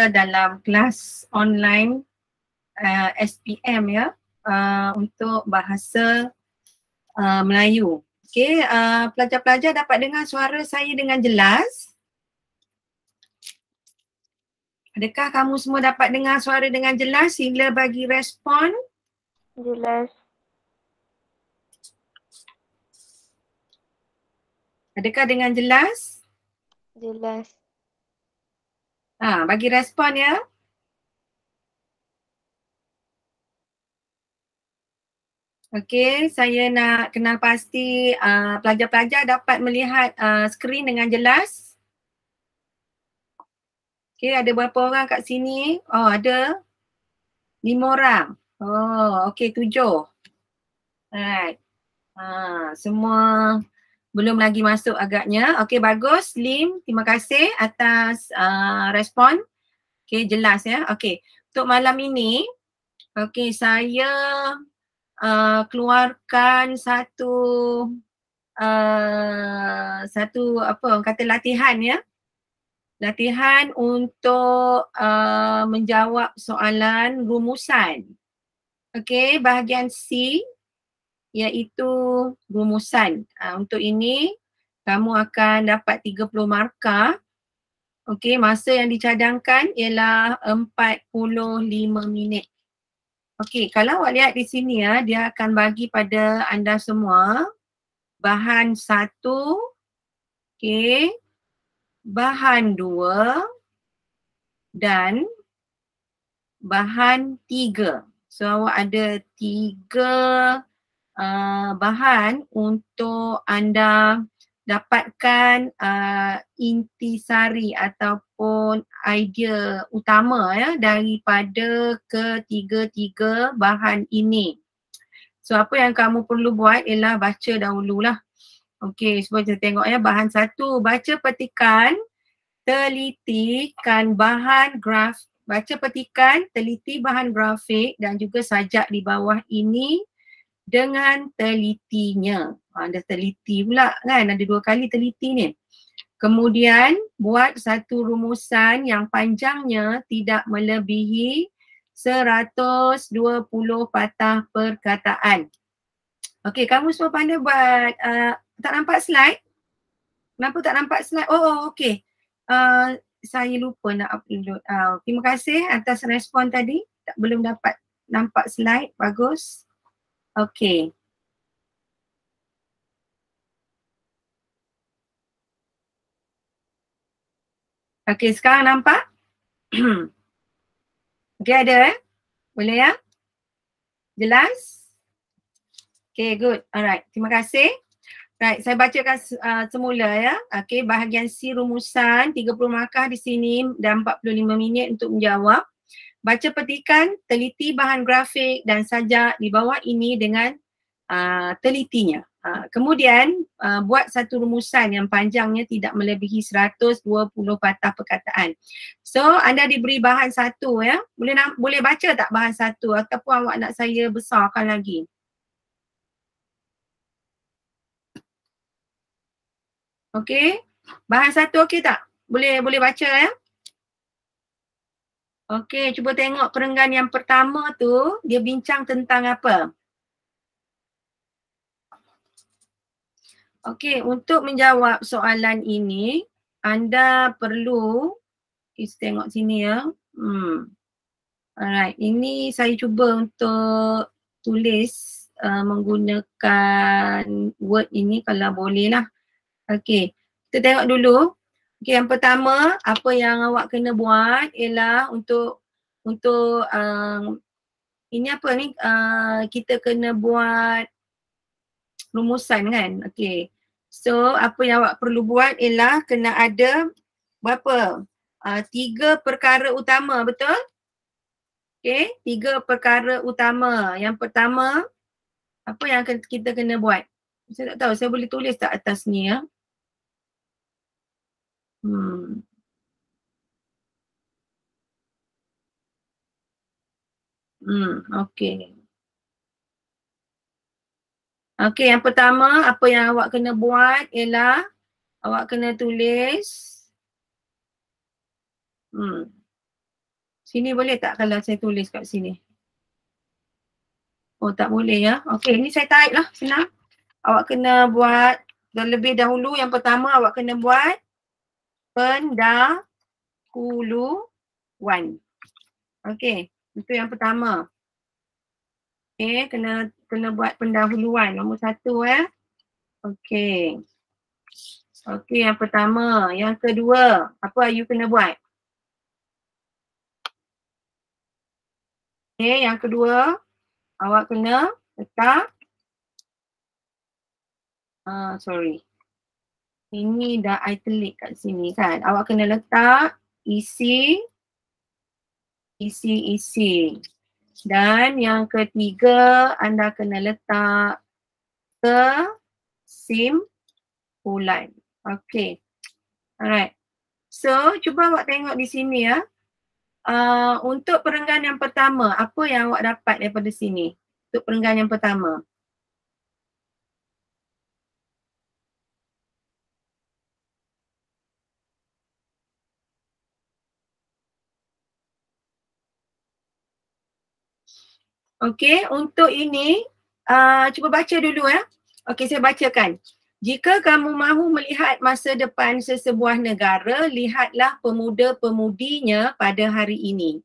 berada dalam kelas online SPM ya, untuk bahasa Melayu. Okey, pelajar-pelajar dapat dengar suara saya dengan jelas? Adakah kamu semua dapat dengar suara dengan jelas? Sila bagi respon. Jelas. Adakah dengan jelas? Jelas. Bagi respon ya. Okey, saya nak kenal pasti pelajar-pelajar dapat melihat skrin dengan jelas. Okey, ada berapa orang kat sini? Oh, ada 5 orang. Oh, okey, 7. Alright. Semua belum lagi masuk agaknya. Okey, bagus. Lim, terima kasih atas respon. Okey, jelas ya. Okey, untuk malam ini, okey, saya keluarkan satu apa orang kata latihan ya. Latihan untuk menjawab soalan rumusan. Okey, bahagian C iaitu rumusan. Untuk ini kamu akan dapat 30 markah. Okey, masa yang dicadangkan ialah 45 minit. Okey, kalau awak lihat di sini ya, dia akan bagi pada anda semua bahan 1, okey, bahan 2 dan bahan 3. So awak ada 3 bahan untuk anda dapatkan intisari ataupun idea utama ya daripada ketiga-tiga bahan ini. So apa yang kamu perlu buat ialah baca dahululah. Okey, cuba kita tengok ya. Bahan 1, baca petikan, telitikan bahan baca petikan, teliti bahan grafik dan juga sajak di bawah ini dengan telitinya. Ada teliti pula kan, ada 2 kali teliti ni. Kemudian buat satu rumusan yang panjangnya tidak melebihi 120 patah perkataan. Okey, kamu semua pandai buat, tak nampak slide? Kenapa tak nampak slide? Oh, okey. Saya lupa nak upload. Terima kasih atas respon tadi. Belum dapat nampak slide. Bagus. Okey. Okey, sekarang nampak? Okey, ada Boleh ya? Jelas? Okey, good. Alright, terima kasih. Right, saya bacakan semula ya. Okey, bahagian C rumusan, 30 markah di sini dan 45 minit untuk menjawab. Baca petikan, teliti bahan grafik dan sajak di bawah ini dengan telitinya. Kemudian buat satu rumusan yang panjangnya tidak melebihi 120 patah perkataan. So anda diberi bahan 1 ya. Boleh baca tak bahan 1 ataupun awak nak saya besarkan lagi? Okey. Bahan 1 okey tak? Boleh baca ya? Okey, cuba tengok perenggan yang pertama tu dia bincang tentang apa? Okey, untuk menjawab soalan ini, anda perlu, kita tengok sini ya. Alright, ini saya cuba untuk tulis menggunakan Word ini kalau boleh lah. Okey, kita tengok dulu. Okey, yang pertama, apa yang awak kena buat ialah untuk ini apa ni, kita kena buat rumusan kan. Okey. So apa yang awak perlu buat ialah kena ada berapa? 3 perkara utama, betul? Okey, 3 perkara utama. Yang pertama, apa yang kita kena buat? Saya tak tahu, saya boleh tulis tak atas ni ya? Okey. Okey, yang pertama apa yang awak kena buat ialah awak kena tulis Sini boleh tak kalau saya tulis kat sini? Oh tak boleh ya. Okey, ni saya type lah, senang. Awak kena buat terlebih dahulu, yang pertama awak kena buat pendahuluan. Okey, itu yang pertama. Okey, kena buat pendahuluan nombor 1 ya. Okey. Okey, yang pertama. Yang kedua, apa you kena buat? Okey, yang kedua, awak kena letak sorry. Ini dah italic kat sini kan. Awak kena letak isi. Dan yang ketiga, anda kena letak kesimpulan. Okay. Alright. So, cuba awak tengok di sini ya. Untuk perenggan yang pertama, apa yang awak dapat daripada sini? Untuk perenggan yang pertama. Okay, untuk ini, cuba baca dulu ya. Okay, saya bacakan. Jika kamu mahu melihat masa depan sesebuah negara, lihatlah pemuda-pemudinya pada hari ini.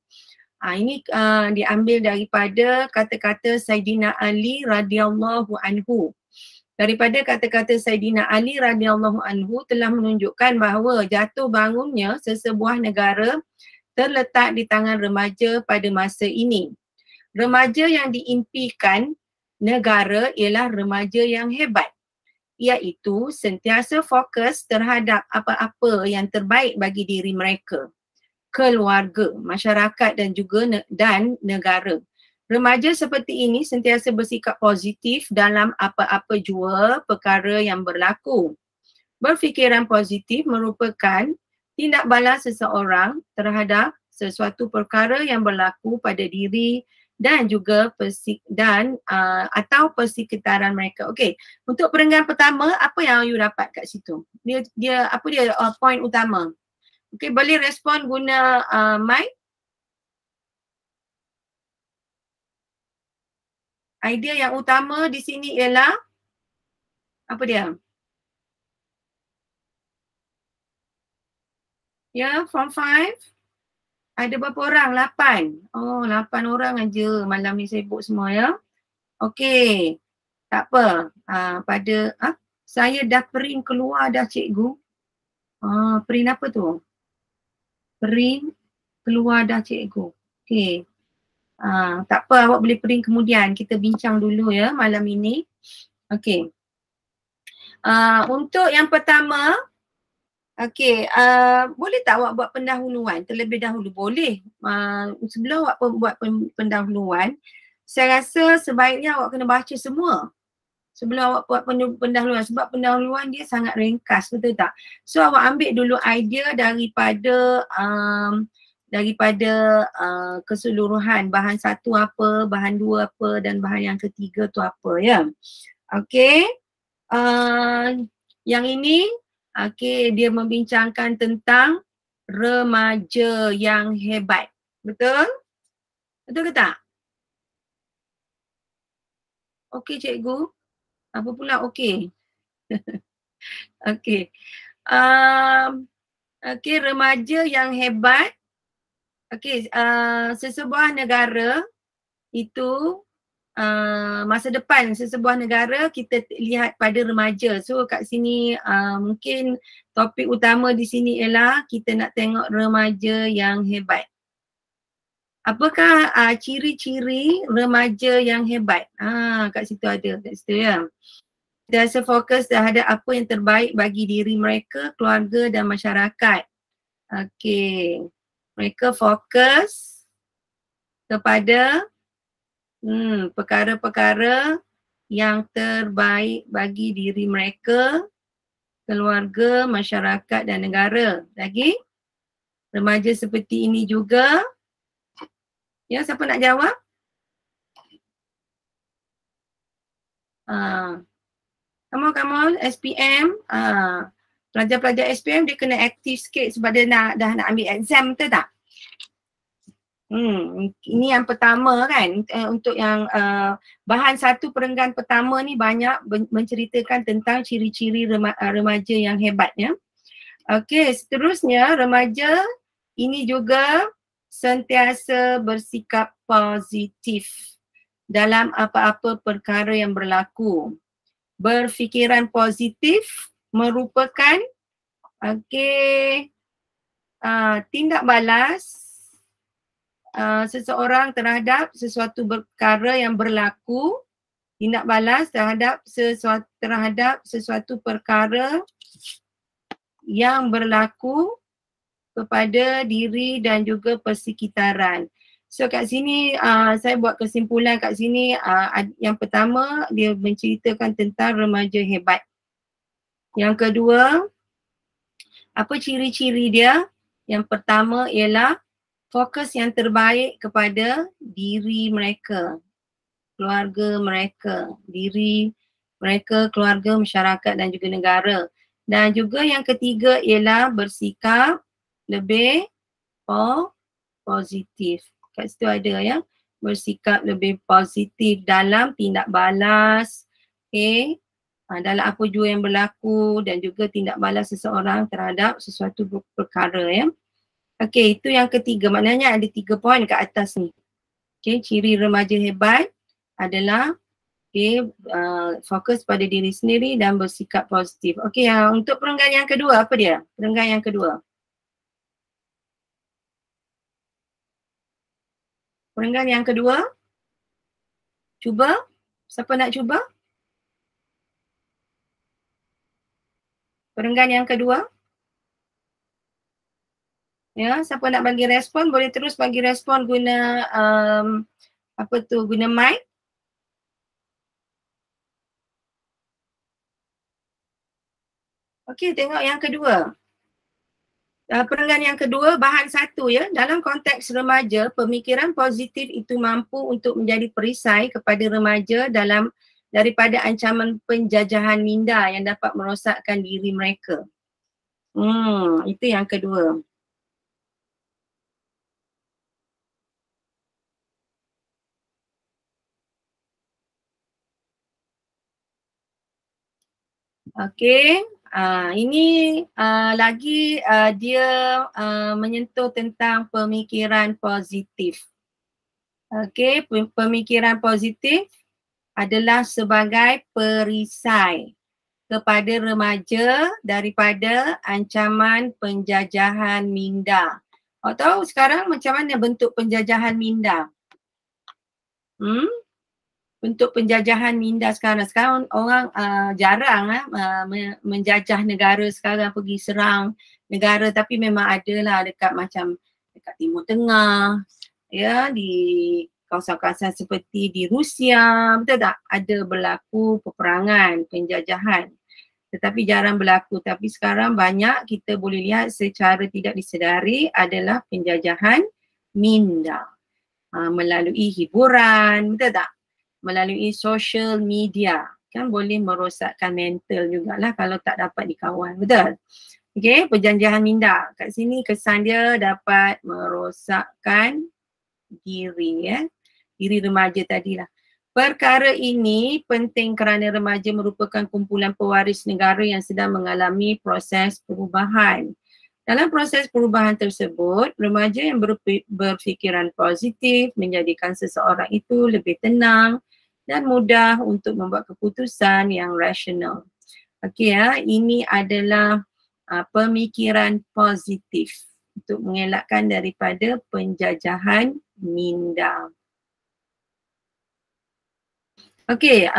Ini diambil daripada kata-kata Saidina Ali radhiyallahu anhu. Daripada kata-kata Saidina Ali radhiyallahu anhu telah menunjukkan bahawa jatuh bangunnya sesebuah negara terletak di tangan remaja pada masa ini. Remaja yang diimpikan negara ialah remaja yang hebat, iaitu sentiasa fokus terhadap apa-apa yang terbaik bagi diri mereka, keluarga, masyarakat dan juga negara. Remaja seperti ini sentiasa bersikap positif dalam apa-apa jua perkara yang berlaku. Berfikiran positif merupakan tindak balas seseorang terhadap sesuatu perkara yang berlaku pada diri dan juga atau persekitaran mereka. Okey, untuk perenggan pertama, apa yang you dapat kat situ? Dia apa dia point utama? Okey, boleh respon guna mic. Idea yang utama di sini ialah apa dia? Ya, form 5. Ada berapa orang? 8. Oh, 8 orang aja. Malam ni sibuk semua ya. Okey. Tak apa. Saya dah print keluar dah cikgu. Print apa tu? Print keluar dah cikgu. Okey. Tak apa, awak boleh print kemudian. Kita bincang dulu ya malam ini. Okey. Untuk yang pertama, okey, boleh tak awak buat pendahuluan terlebih dahulu? Boleh. Sebelum awak buat pendahuluan, saya rasa sebaiknya awak kena baca semua sebelum awak buat pendahuluan, sebab pendahuluan dia sangat ringkas, betul tak? So awak ambil dulu idea daripada keseluruhan bahan satu apa, bahan dua apa dan bahan yang ketiga tu apa ya. Okey. Yang ini dia membincangkan tentang remaja yang hebat. Betul? Betul ke tak? Okey cikgu. Apa pula okey? Okey. Okey, remaja yang hebat. Okey, sesebuah negara itu masa depan sesebuah negara kita lihat pada remaja. So kat sini mungkin topik utama di sini ialah kita nak tengok remaja yang hebat. Apakah ciri-ciri remaja yang hebat? Kat situ ada, kat situ ya. Dia fokus terhadap apa yang terbaik bagi diri mereka, keluarga dan masyarakat. Okey. Mereka fokus kepada perkara-perkara yang terbaik bagi diri mereka, keluarga, masyarakat dan negara. Lagi? Remaja seperti ini juga. Ya, siapa nak jawab? Come on, SPM. Pelajar-pelajar SPM dia kena aktif sikit sebab dia dah nak ambil exam, betul tak? Ini yang pertama kan, untuk yang bahan satu perenggan pertama ni banyak menceritakan tentang ciri-ciri remaja yang hebat ya. Okey, seterusnya remaja ini juga sentiasa bersikap positif dalam apa-apa perkara yang berlaku. Berfikiran positif merupakan tindak balas seseorang terhadap sesuatu perkara yang berlaku, tindak balas terhadap sesuatu perkara yang berlaku kepada diri dan juga persekitaran. So kat sini saya buat kesimpulan kat sini, yang pertama dia menceritakan tentang remaja hebat. Yang kedua, apa ciri-ciri dia? Yang pertama ialah fokus yang terbaik kepada diri mereka, keluarga mereka, diri mereka, keluarga, masyarakat dan juga negara. Dan juga yang ketiga ialah bersikap lebih positif. Kat situ ada ya, bersikap lebih positif dalam tindak balas, dalam apa jua yang berlaku dan juga tindak balas seseorang terhadap sesuatu perkara ya. Okey, itu yang ketiga. Maknanya ada 3 poin kat atas ni. Okey, ciri remaja hebat adalah fokus pada diri sendiri dan bersikap positif. Okey, untuk perenggan yang kedua apa dia? Perenggan yang kedua. Perenggan yang kedua. Cuba. Siapa nak cuba? Perenggan yang kedua. Ya, siapa nak bagi respon boleh terus bagi respon guna guna mic. Okey, tengok yang kedua. Perenggan yang kedua, bahan satu ya. Dalam konteks remaja, pemikiran positif itu mampu untuk menjadi perisai kepada remaja daripada ancaman penjajahan minda yang dapat merosakkan diri mereka. Itu yang kedua. Okey, ini lagi dia menyentuh tentang pemikiran positif. Okey, pemikiran positif adalah sebagai perisai kepada remaja daripada ancaman penjajahan minda. Awak tahu sekarang macam mana bentuk penjajahan minda? Bentuk penjajahan minda sekarang. Sekarang orang jarang menjajah negara sekarang, pergi serang negara, tapi memang ada lah dekat Timur Tengah, ya, di kawasan-kawasan seperti di Rusia, betul tak? Ada berlaku peperangan, penjajahan. Tetapi jarang berlaku. Tapi sekarang banyak kita boleh lihat secara tidak disedari adalah penjajahan minda. Melalui hiburan, betul tak? Melalui social media, kan boleh merosakkan mental jugalah kalau tak dapat dikawal, betul? Okey, penjajahan minda. Kat sini kesan dia dapat merosakkan diri diri remaja tadilah. Perkara ini penting kerana remaja merupakan kumpulan pewaris negara yang sedang mengalami proses perubahan. Dalam proses perubahan tersebut, remaja yang berfikiran positif menjadikan seseorang itu lebih tenang dan mudah untuk membuat keputusan yang rasional. Okey ini adalah pemikiran positif untuk mengelakkan daripada penjajahan minda. Okey,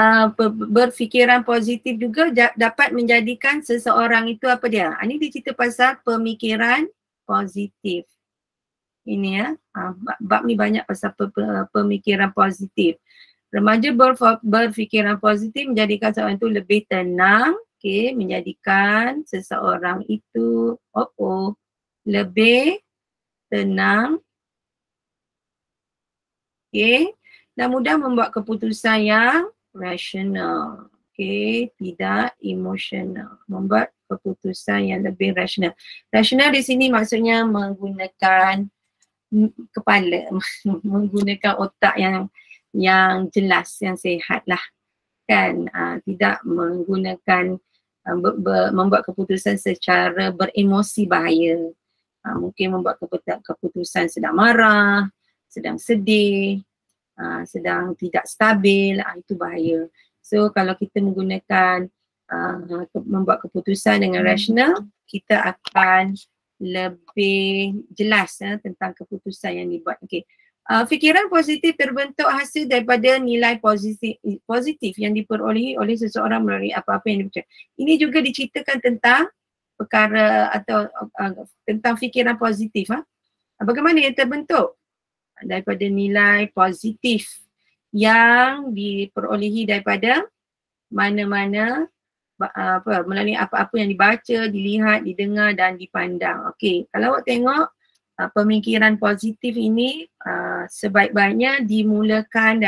berfikiran positif juga dapat menjadikan seseorang itu apa dia? Ini dia cerita pasal pemikiran positif. Ini ya, bab ni banyak pasal pemikiran positif. Remaja berfikiran positif menjadikan seseorang itu lebih tenang, menjadikan seseorang itu lebih tenang, dan mudah membuat keputusan yang rasional, tidak emosional, membuat keputusan yang lebih rasional. Rasional di sini maksudnya menggunakan kepala, menggunakan otak yang jelas, yang sihat lah kan, tidak menggunakan membuat keputusan secara beremosi bahaya. Mungkin membuat keputusan sedang marah, sedang sedih, sedang tidak stabil, itu bahaya. So kalau kita menggunakan membuat keputusan dengan rasional, kita akan lebih jelas tentang keputusan yang dibuat. Okay. Fikiran positif terbentuk hasil daripada nilai positif yang diperolehi oleh seseorang melalui apa-apa yang dipercayai. Ini juga diceritakan tentang perkara atau tentang fikiran positif. Bagaimana ia terbentuk? Daripada nilai positif yang diperolehi daripada mana-mana melalui apa-apa yang dibaca, dilihat, didengar dan dipandang. Okey, kalau awak tengok pemikiran positif ini sebaik-baiknya dimulakan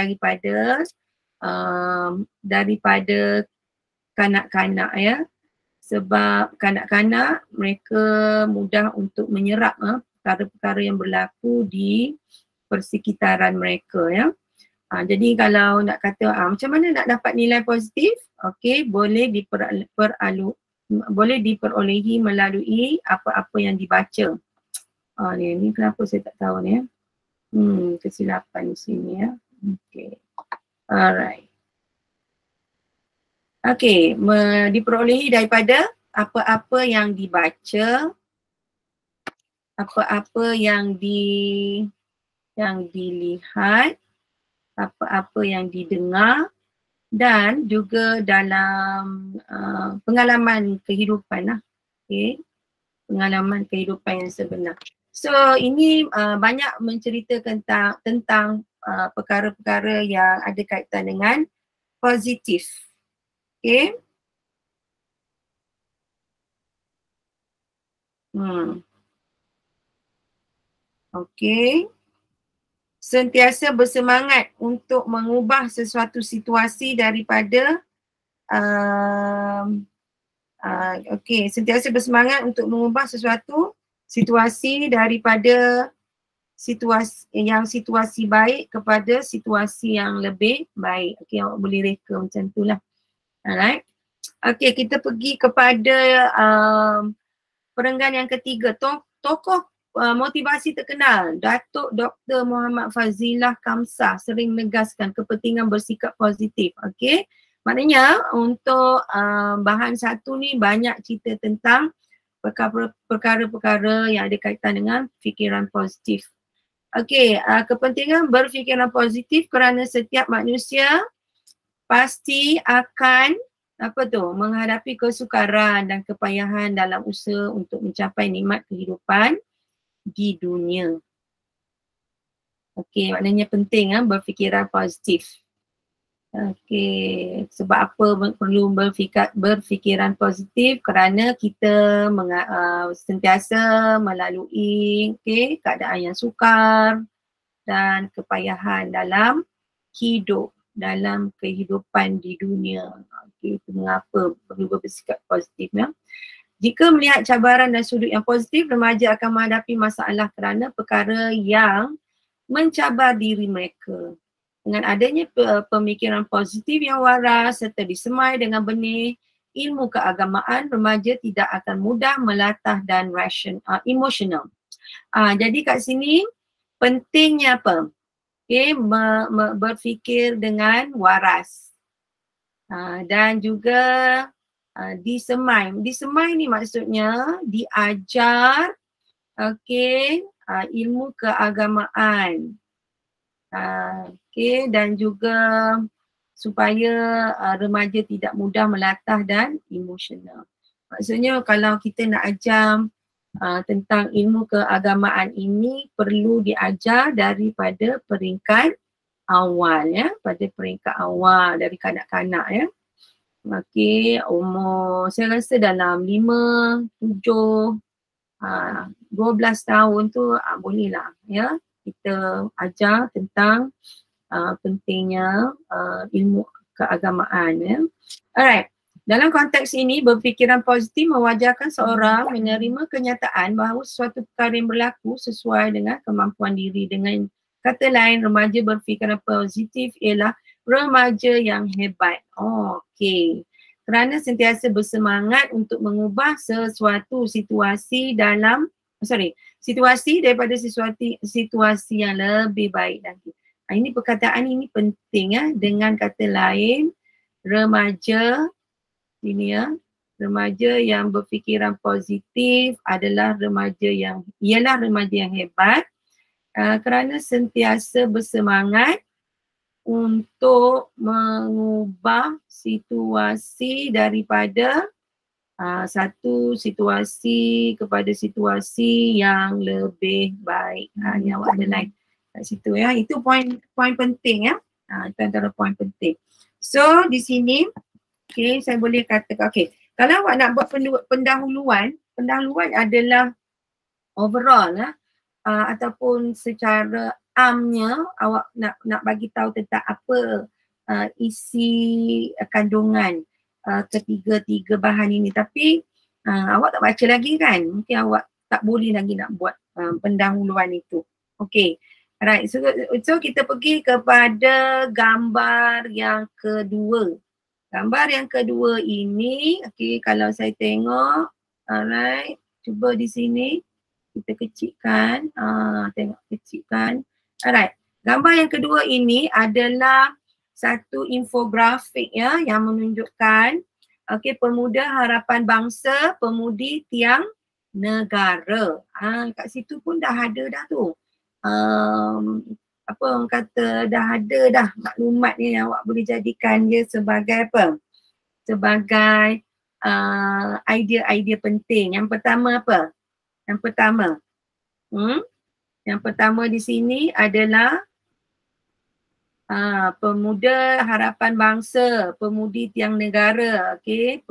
daripada kanak-kanak ya. Sebab kanak-kanak mereka mudah untuk menyerap perkara-perkara yang berlaku di persekitaran mereka ya. Jadi kalau nak kata macam mana nak dapat nilai positif, okey, boleh diperolehi melalui apa-apa yang dibaca. Ni kenapa saya tak tahu ni ya. Kesilapan di sini ya. Okey. Alright. Okey, diperolehi daripada apa-apa yang dibaca, apa-apa yang dilihat, apa-apa yang didengar dan juga dalam pengalaman kehidupan lah. Okay. Pengalaman kehidupan yang sebenar. So ini banyak menceritakan tentang perkara-perkara yang ada kaitan dengan positif. Okay. Okay. Sentiasa bersemangat untuk mengubah sesuatu situasi daripada sentiasa bersemangat untuk mengubah sesuatu situasi daripada situasi baik kepada situasi yang lebih baik. Okey, awak boleh reka macam tu lah. Alright. Okey, kita pergi kepada perenggan yang ketiga. Tokoh motivasi terkenal, Datuk Dr. Muhammad Fazilah Kamsah sering menegaskan kepentingan bersikap positif. Okey. Maknanya untuk bahan satu ni banyak cerita tentang perkara-perkara yang ada kaitan dengan fikiran positif. Okey, kepentingan berfikiran positif kerana setiap manusia pasti akan menghadapi kesukaran dan kepayahan dalam usaha untuk mencapai nikmat kehidupan di dunia. Okey, maknanya penting berfikiran positif. Okey, sebab apa perlu berfikiran positif? Kerana kita sentiasa melalui keadaan yang sukar dan kepayahan dalam hidup, dalam kehidupan di dunia. Okey, itu mengapa perlu bersikap positif ya. Jika melihat cabaran dan sudut yang positif, remaja akan menghadapi masalah kerana perkara yang mencabar diri mereka. Dengan adanya pemikiran positif yang waras serta disemai dengan benih ilmu keagamaan, remaja tidak akan mudah melatah dan emosional. Jadi kat sini pentingnya apa? Berfikir dengan waras. Dan juga disemai. Disemai ni maksudnya diajar ilmu keagamaan. Dan juga supaya remaja tidak mudah melatah dan emosional. Maksudnya kalau kita nak ajar tentang ilmu keagamaan ini perlu diajar daripada peringkat awal ya, pada peringkat awal dari kanak-kanak ya. Okey, umur saya rasa dalam 5, 7, 12 tahun tu bolehlah ya kita ajar tentang pentingnya ilmu keagamaan ya. Alright. Dalam konteks ini, berfikiran positif mewajarkan seorang menerima kenyataan bahawa sesuatu perkara yang berlaku sesuai dengan kemampuan diri. Dengan kata lain, remaja berfikiran positif ialah remaja yang hebat. Okey. Kerana sentiasa bersemangat untuk mengubah sesuatu situasi situasi daripada situasi yang lebih baik lagi. Ini perkataan ini penting ya. Dengan kata lain, remaja ini ya, remaja yang berfikiran positif ialah remaja yang hebat kerana sentiasa bersemangat untuk mengubah situasi daripada satu situasi kepada situasi yang lebih baik. Ni awak underline kat situ ya. Itu poin penting ya. Itu antara poin penting. So di sini okay, saya boleh katakan, okay, kalau awak nak buat pendahuluan adalah overall ataupun secara amnya awak nak bagi tahu tentang apa isi kandungan ketiga bahan ini, tapi awak tak baca lagi kan, mungkin awak tak boleh lagi nak buat pendahuluan itu. Okay, alright, so kita pergi kepada gambar yang kedua. Gambar yang kedua ini, okay, kalau saya tengok, alright, cuba di sini kita kecilkan, tengok kecilkan. Alright, gambar yang kedua ini adalah satu infografik ya yang menunjukkan okay, pemuda harapan bangsa, pemudi tiang negara. Kat situ pun dah ada dah tu. Apa orang kata, dah ada dah maklumat ni yang awak boleh jadikan dia sebagai apa? Sebagai idea-idea penting. Yang pertama apa? Yang pertama di sini adalah pemuda harapan bangsa, pemudi tiang negara, okey,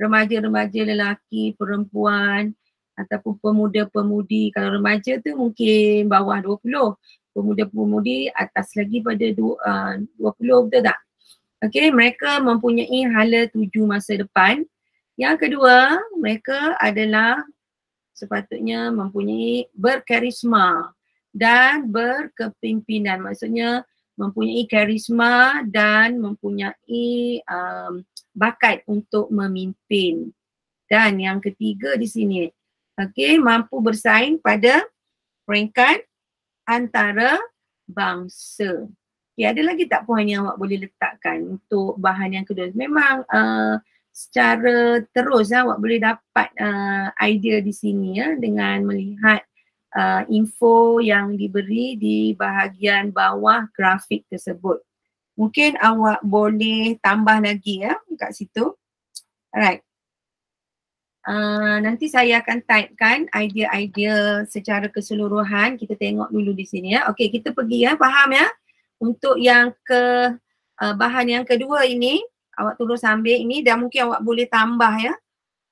remaja-remaja lelaki, perempuan ataupun pemuda-pemudi. Kalau remaja tu mungkin bawah 20, pemuda-pemudi atas lagi pada 20, betul tak? Okey, mereka mempunyai hala tuju masa depan. Yang kedua, mereka adalah sepatutnya mempunyai berkarisma dan berkepimpinan. Maksudnya mempunyai karisma dan mempunyai bakat untuk memimpin. Dan yang ketiga di sini, okey, mampu bersaing pada peringkat antara bangsa. Okay, ada lagi tak poin yang awak boleh letakkan untuk bahan yang kedua? Memang secara terus awak boleh dapat idea di sini ya dengan melihat info yang diberi di bahagian bawah grafik tersebut. Mungkin awak boleh tambah lagi ya kat situ. Alright. Nanti saya akan typekan idea-idea secara keseluruhan. Kita tengok dulu di sini ya. Okey, kita pergi ya, faham ya? Untuk yang bahan yang kedua ini, awak terus ambil ini dan mungkin awak boleh tambah ya.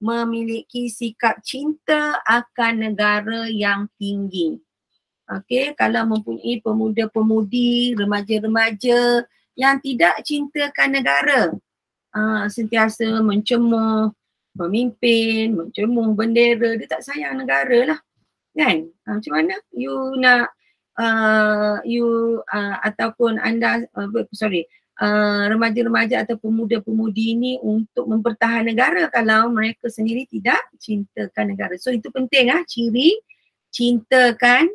Memiliki sikap cinta akan negara yang tinggi. Okey, kalau mempunyai pemuda-pemudi, remaja-remaja yang tidak cintakan negara, sentiasa mencemooh pemimpin, mencemooh bendera, dia tak sayang negara lah, kan? Macam mana you nak ataupun anda remaja-remaja atau pemuda-pemudi ini untuk mempertahankan negara kalau mereka sendiri tidak cintakan negara. So itu penting ciri cintakan,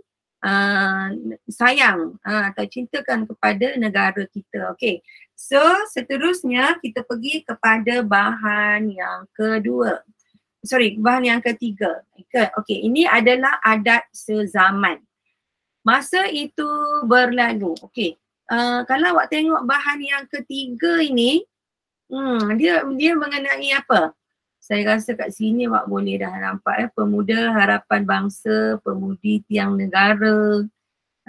sayang atau cintakan kepada negara kita. Okay. So seterusnya kita pergi kepada bahan yang kedua. Bahan yang ketiga. Okay, ini adalah adat sezaman. Masa itu berlalu. Okay. Kalau awak tengok bahan yang ketiga ini, dia mengenai apa? Saya rasa kat sini awak boleh dah nampak pemuda harapan bangsa, pemudi tiang negara.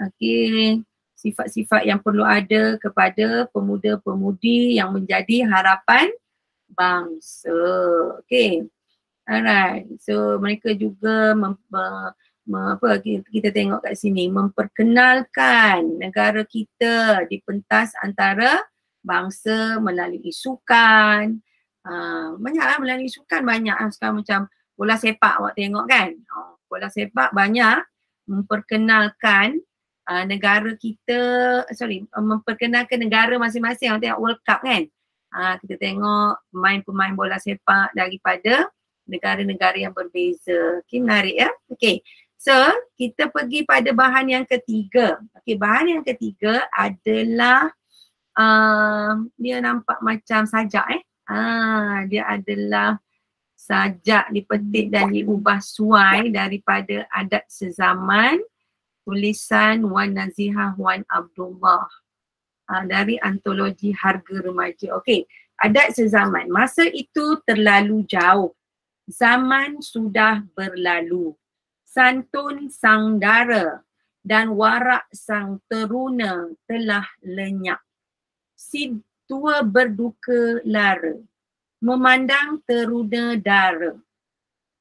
Okey, sifat-sifat yang perlu ada kepada pemuda-pemudi yang menjadi harapan bangsa. Okey. Alright. So mereka juga kita tengok kat sini, memperkenalkan negara kita di pentas antara bangsa melalui sukan, Banyaklah melalui sukan, banyak sekarang macam bola sepak awak tengok kan. Bola sepak banyak memperkenalkan negara kita, memperkenalkan negara masing-masing. Awak tengok World Cup kan. Kita tengok pemain-pemain bola sepak daripada negara-negara yang berbeza. Okay, menarik ya. Okay. So, kita pergi pada bahan yang ketiga. Okay, bahan yang ketiga adalah dia nampak macam sajak dia adalah sajak dipetik dan diubah suai daripada adat sezaman tulisan Wan Nazihah Wan Abdullah dari antologi Harga Remaja. Okey, adat sezaman. Masa itu terlalu jauh. Zaman sudah berlalu. Santun sang dara dan warak sang teruna telah lenyap. Si tua berduka lara, memandang teruna dara,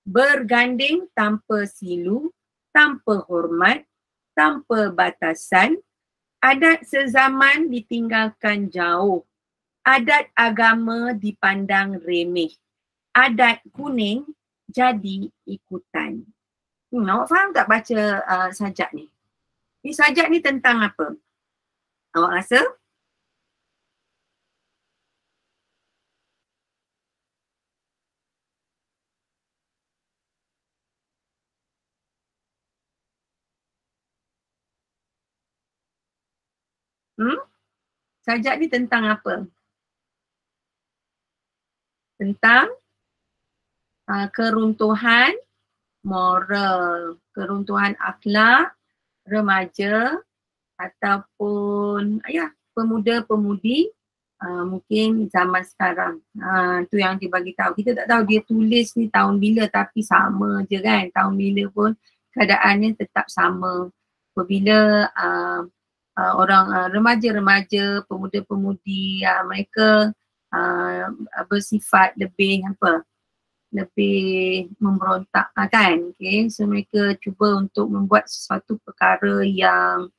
berganding tanpa silu, tanpa hormat, tanpa batasan, adat sezaman ditinggalkan jauh, adat agama dipandang remeh, adat kuning jadi ikutan. Awak faham tak baca sajak ni? Ni sajak ni tentang apa? Awak rasa? Sajak ni tentang apa? Tentang keruntuhan moral, keruntuhan akhlak remaja ataupun pemuda-pemudi mungkin zaman sekarang. Tu yang dia bagi tahu. Kita tak tahu dia tulis ni tahun bila, tapi sama je kan. Tahun bila pun keadaannya tetap sama. Apabila orang remaja-remaja, pemuda-pemudi mereka bersifat lebih lebih memberontak kan. Okay. So mereka cuba untuk membuat sesuatu perkara yang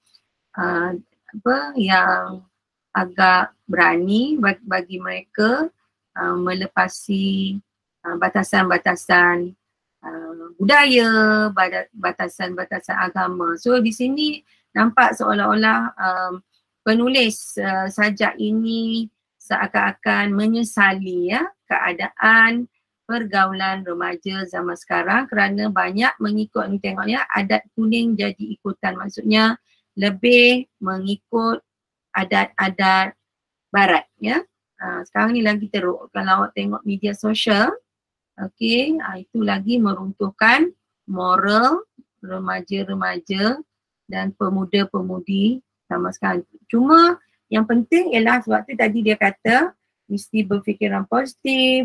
yang agak berani bagi mereka melepasi batasan-batasan budaya, batasan-batasan agama. So di sini nampak seolah-olah penulis sajak ini seakan-akan menyesali keadaan pergaulan remaja zaman sekarang kerana banyak mengikut ni, tengoknya adat kuning jadi ikutan, maksudnya lebih mengikut adat-adat barat ya. Sekarang ni lagi teruk kalau awak tengok media sosial. Okey, itu lagi meruntuhkan moral remaja-remaja dan pemuda-pemudi sama sekali. Cuma yang penting ialah sebab tu tadi dia kata mesti berfikiran positif,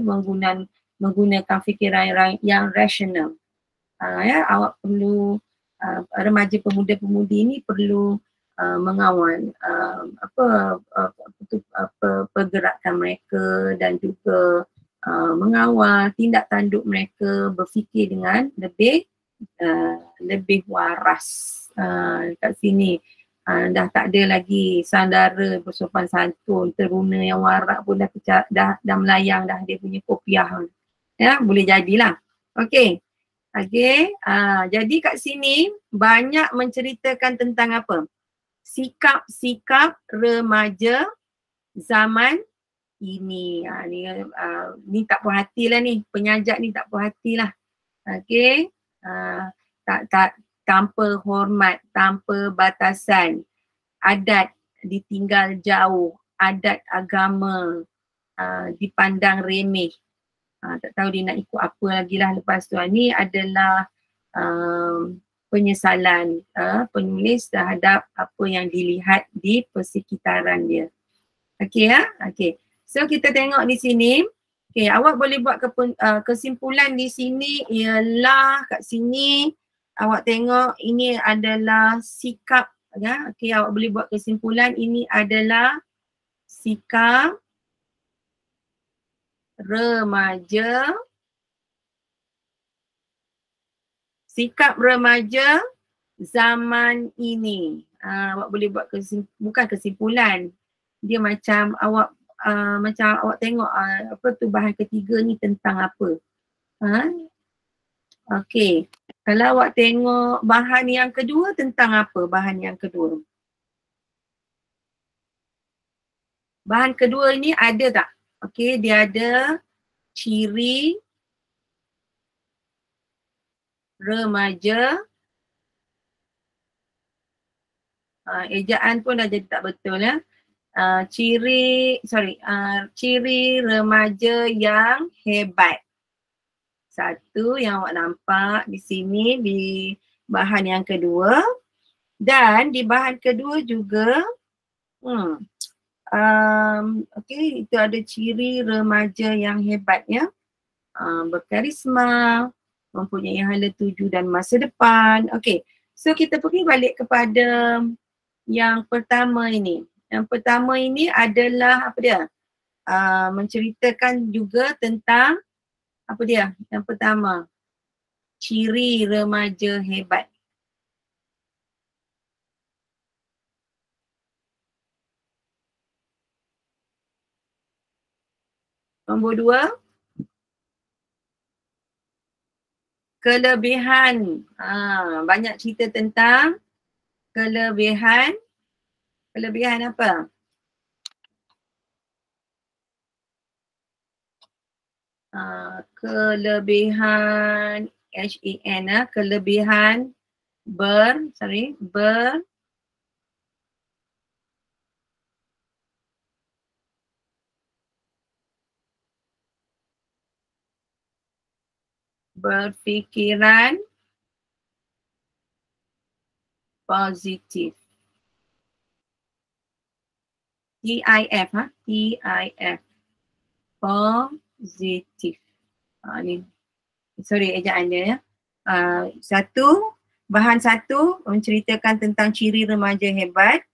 menggunakan fikiran yang rasional. Awak perlu remaja pemuda-pemudi ini perlu mengawal pergerakan mereka dan juga mengawal tindak tanduk mereka, berfikir dengan lebih waras. Kat sini dah tak ada lagi sandara bersopan santun, teruna yang warak pun dah melayang dah dia punya kopiah. Ya, boleh jadilah. Okey. Jadi kat sini banyak menceritakan tentang apa? Sikap-sikap remaja zaman ini. Ni tak puas hati lah ni. Penyajak ni tak puas hati lah. Okey. Tanpa hormat, tanpa batasan. Adat ditinggal jauh. Adat agama dipandang remeh. Tak tahu dia nak ikut apa lagi lah lepas tu. Ni adalah penyesalan penulis terhadap apa yang dilihat di persekitaran dia. Okey okey. So kita tengok di sini. Okey, awak boleh buat kesimpulan di sini ialah kat sini awak tengok ini adalah sikap ya. Okey, awak boleh buat kesimpulan ini adalah sikap remaja zaman ini. Awak boleh buat bukan kesimpulan. Dia macam awak macam awak tengok apa tu bahan ketiga ni tentang apa. Okey. Kalau awak tengok bahan yang kedua tentang apa bahan yang kedua? Bahan kedua ni ada tak? Okey, dia ada ciri remaja. Ejaan pun dah jadi tak betul ya. Ciri remaja yang hebat. Satu yang awak nampak di sini di bahan yang kedua. Dan di bahan kedua juga okey, itu ada ciri remaja yang hebat ya. Berkarisma, mempunyai hala tuju dan masa depan. Okey, so kita pergi balik kepada yang pertama ini. Yang pertama ini adalah apa dia? Menceritakan juga tentang apa dia? Yang pertama, ciri remaja hebat. Nombor 2, kelebihan. Banyak cerita tentang kelebihan. Kelebihan apa? Kelebihan HEN, kelebihan berfikiran positif. TIF, TIF. Positif. Ni. Sorry ejaan dia ya. Bahan satu menceritakan tentang ciri remaja hebat.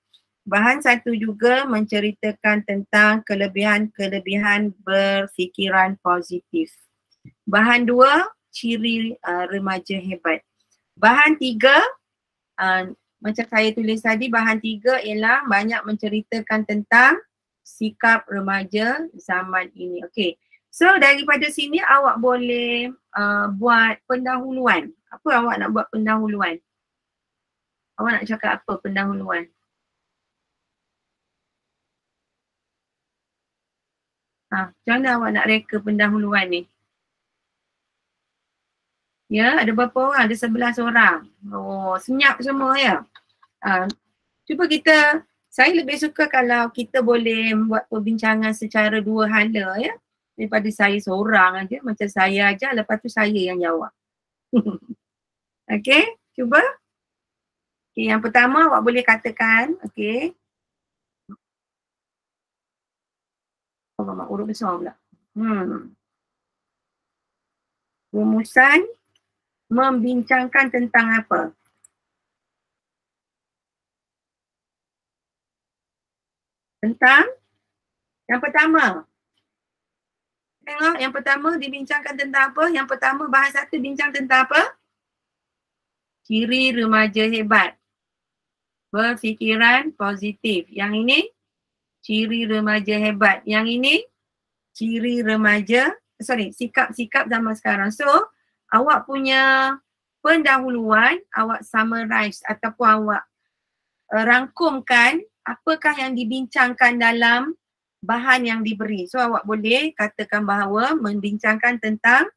Bahan satu juga menceritakan tentang kelebihan-kelebihan berfikiran positif. Bahan 2, ciri remaja hebat. Bahan 3, macam saya tulis tadi, bahan 3 ialah banyak menceritakan tentang sikap remaja zaman ini. Okey. So daripada sini awak boleh buat pendahuluan. Apa awak nak buat pendahuluan? Awak nak cakap apa pendahuluan? Macam mana awak nak reka pendahuluan ni? Ya, ada berapa orang? Ada 11 orang. Oh, senyap semua ya. Cuba saya lebih suka kalau kita boleh buat perbincangan secara dua hala ya. Daripada saya seorang aja, macam saya aja, lepas tu saya yang jawab. Okey, cuba. Okay, yang pertama awak boleh katakan, okey. Mak urut besar pula. Rumusan membincangkan tentang apa? Tentang yang pertama. Tengok yang pertama dibincangkan tentang apa? Yang pertama bahan satu bincang tentang apa? Ciri remaja hebat. Berfikiran positif. Yang ini ciri remaja hebat. Yang ini ciri remaja, sikap-sikap zaman sekarang. So, awak punya pendahuluan, awak summarize ataupun awak rangkumkan apakah yang dibincangkan dalam bahan yang diberi. So, awak boleh katakan bahawa membincangkan tentang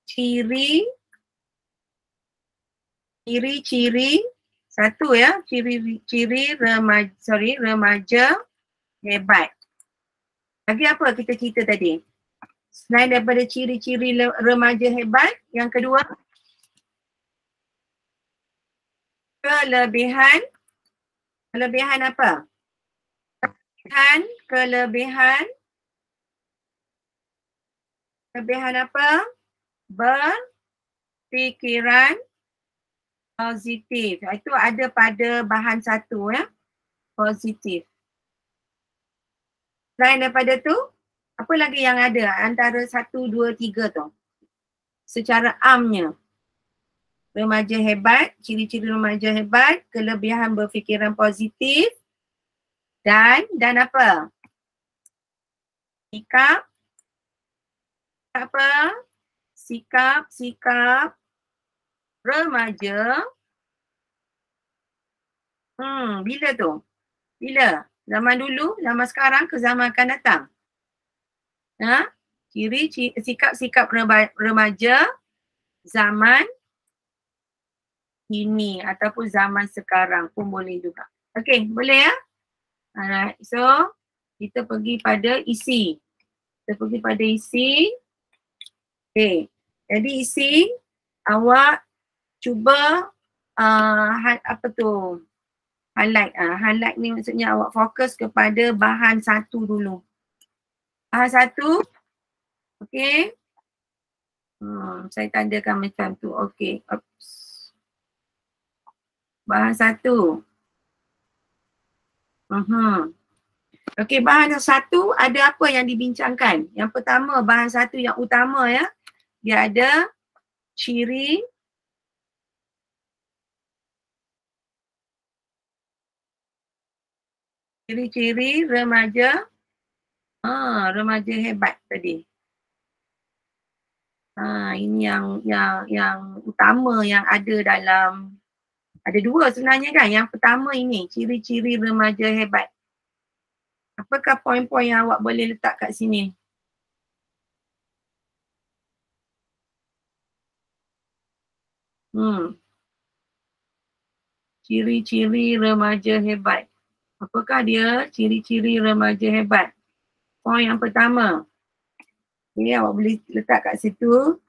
ciri satu ya, ciri remaja hebat. Lagi apa kita cerita tadi? Selain daripada ciri-ciri remaja hebat, yang kedua kelebihan apa? Kelebihan apa? Berfikiran positif. Itu ada pada bahan satu ya, positif. Selain daripada tu, apa lagi yang ada antara 1, 2, 3 tu? Secara amnya. Remaja hebat, ciri-ciri remaja hebat, kelebihan berfikiran positif dan apa? Sikap apa? Sikap remaja. Bila tu? Bila? Zaman dulu, zaman sekarang ke zaman akan datang? Ha? Sikap-sikap remaja zaman ini ataupun zaman sekarang pun boleh juga. Okey, boleh ya? Alright, so kita pergi pada isi. Kita pergi pada isi. Okey, jadi isi awak cuba apa tu? Highlight. Highlight ni maksudnya awak fokus kepada bahan satu dulu. Bahan satu. Okey. Saya tandakan macam tu. Okey. Oops. Bahan satu. Okey, bahan satu ada apa yang dibincangkan? Yang pertama, bahan satu yang utama ya. Dia ada ciri remaja. Remaja hebat tadi. Ini yang utama yang ada dalam, ada dua sebenarnya kan. Yang pertama ini, ciri-ciri remaja hebat. Apakah poin-poin yang awak boleh letak kat sini? Ciri-ciri remaja hebat. Apakah dia ciri-ciri remaja hebat? Poin yang pertama. Okay, awak boleh letak kat situ.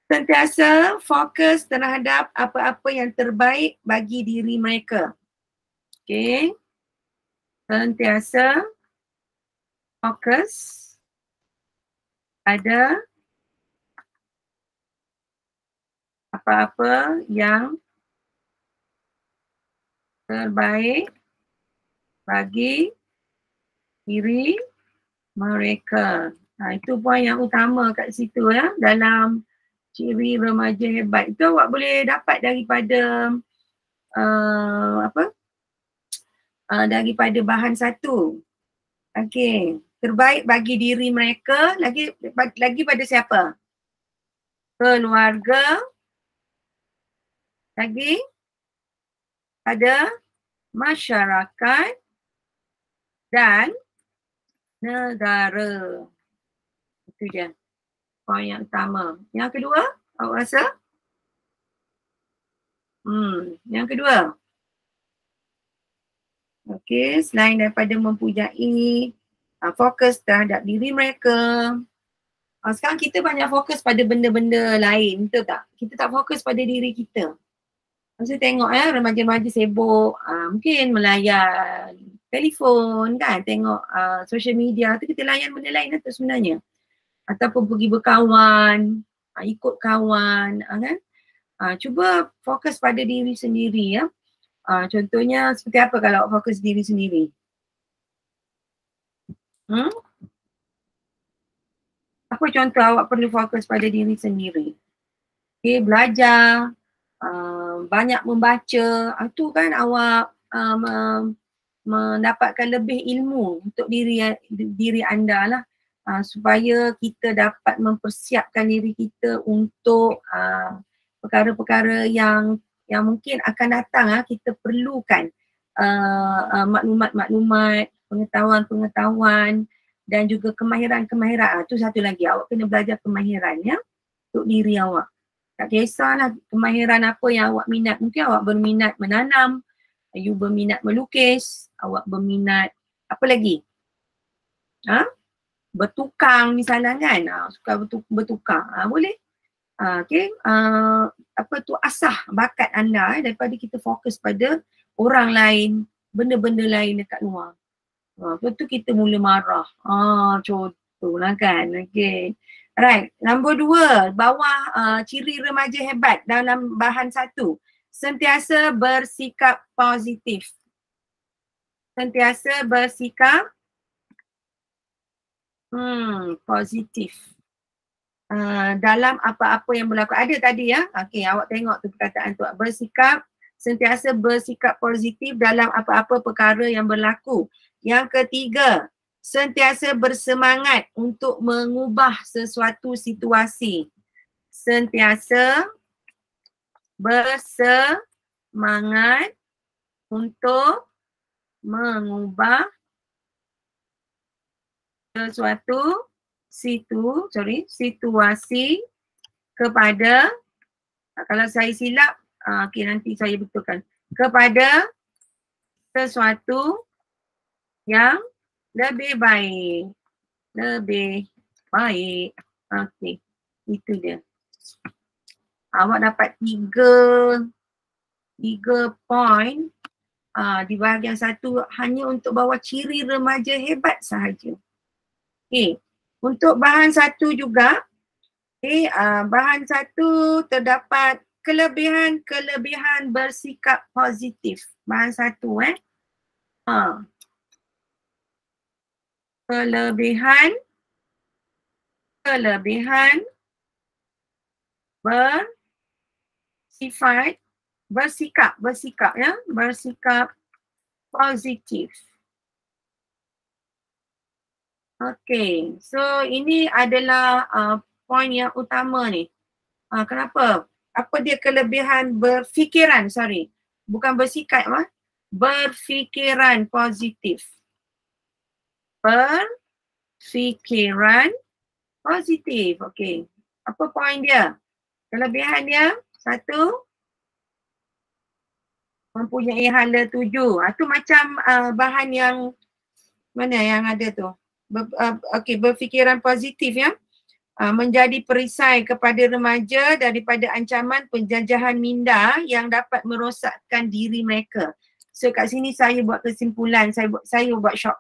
Sentiasa fokus terhadap apa-apa yang terbaik bagi diri mereka. Okay. Sentiasa fokus pada apa-apa yang terbaik bagi diri mereka. Itu poin yang utama kat situ ya, dalam ciri remaja hebat. Itu awak boleh dapat daripada daripada bahan satu. Okey, terbaik bagi diri mereka, lagi pada siapa? Keluarga, lagi pada masyarakat dan negara. Itu dia poin yang utama. Yang kedua, awak rasa? Yang kedua. Okey, selain daripada mempunyai fokus terhadap diri mereka. Sekarang kita banyak fokus pada benda-benda lain, betul tak? Kita tak fokus pada diri kita. Masa tengok remaja-remaja sibuk, mungkin melayan telefon kan, tengok social media tu, kita layan benda lain tu sebenarnya. Ataupun pergi berkawan, ikut kawan kan. Cuba fokus pada diri sendiri ya. Contohnya seperti apa kalau fokus diri sendiri? Apa contoh awak perlu fokus pada diri sendiri? Okay, belajar, banyak membaca, itu kan awak mendapatkan lebih ilmu untuk diri anda lah, supaya kita dapat mempersiapkan diri kita untuk perkara-perkara yang mungkin akan datang. Kita perlukan maklumat-maklumat, pengetahuan-pengetahuan dan juga kemahiran-kemahiran. Itu satu lagi, awak kena belajar kemahiran ya untuk diri awak. Tak kisahlah kemahiran apa yang awak minat. Mungkin awak berminat menanam, you berminat melukis, awak berminat apa lagi? Bertukang misalnya kan, suka bertukang, boleh. Okay, asah bakat anda daripada kita fokus pada orang lain, benda-benda lain dekat luar. Lepas tu kita mula marah. Contohlah kan. Okay. Right. Nombor 2, bawah ciri remaja hebat dalam bahan satu. Sentiasa bersikap positif. Sentiasa bersikap positif. Dalam apa-apa yang berlaku. Ada tadi ya. Okay, awak tengok tu perkataan tu. Sentiasa bersikap positif dalam apa-apa perkara yang berlaku. Yang ketiga, sentiasa bersemangat untuk mengubah sesuatu situasi. Sentiasa bersemangat untuk mengubah sesuatu situasi kepada, kalau saya silap, okay, nanti saya betulkan, kepada sesuatu yang lebih baik. Lebih baik. Okey, itu dia. Awak dapat tiga point di bahagian satu hanya untuk bawa ciri remaja hebat sahaja. Okey, untuk bahan satu juga, bahan satu terdapat kelebihan bersikap positif. Bahan satu kelebihan bersikap positif. Okey, so ini adalah poin yang utama ni. Kenapa? Apa dia kelebihan berfikiran, bukan bersikap, berfikiran positif. Berfikiran positif. Okey. Apa poin dia? Kelebihan dia, satu, mempunyai hala 7. Tu macam bahan yang mana yang ada tu? Okey, berfikiran positif ya. Menjadi perisai kepada remaja daripada ancaman penjajahan minda yang dapat merosakkan diri mereka. So kat sini saya buat kesimpulan, saya buat short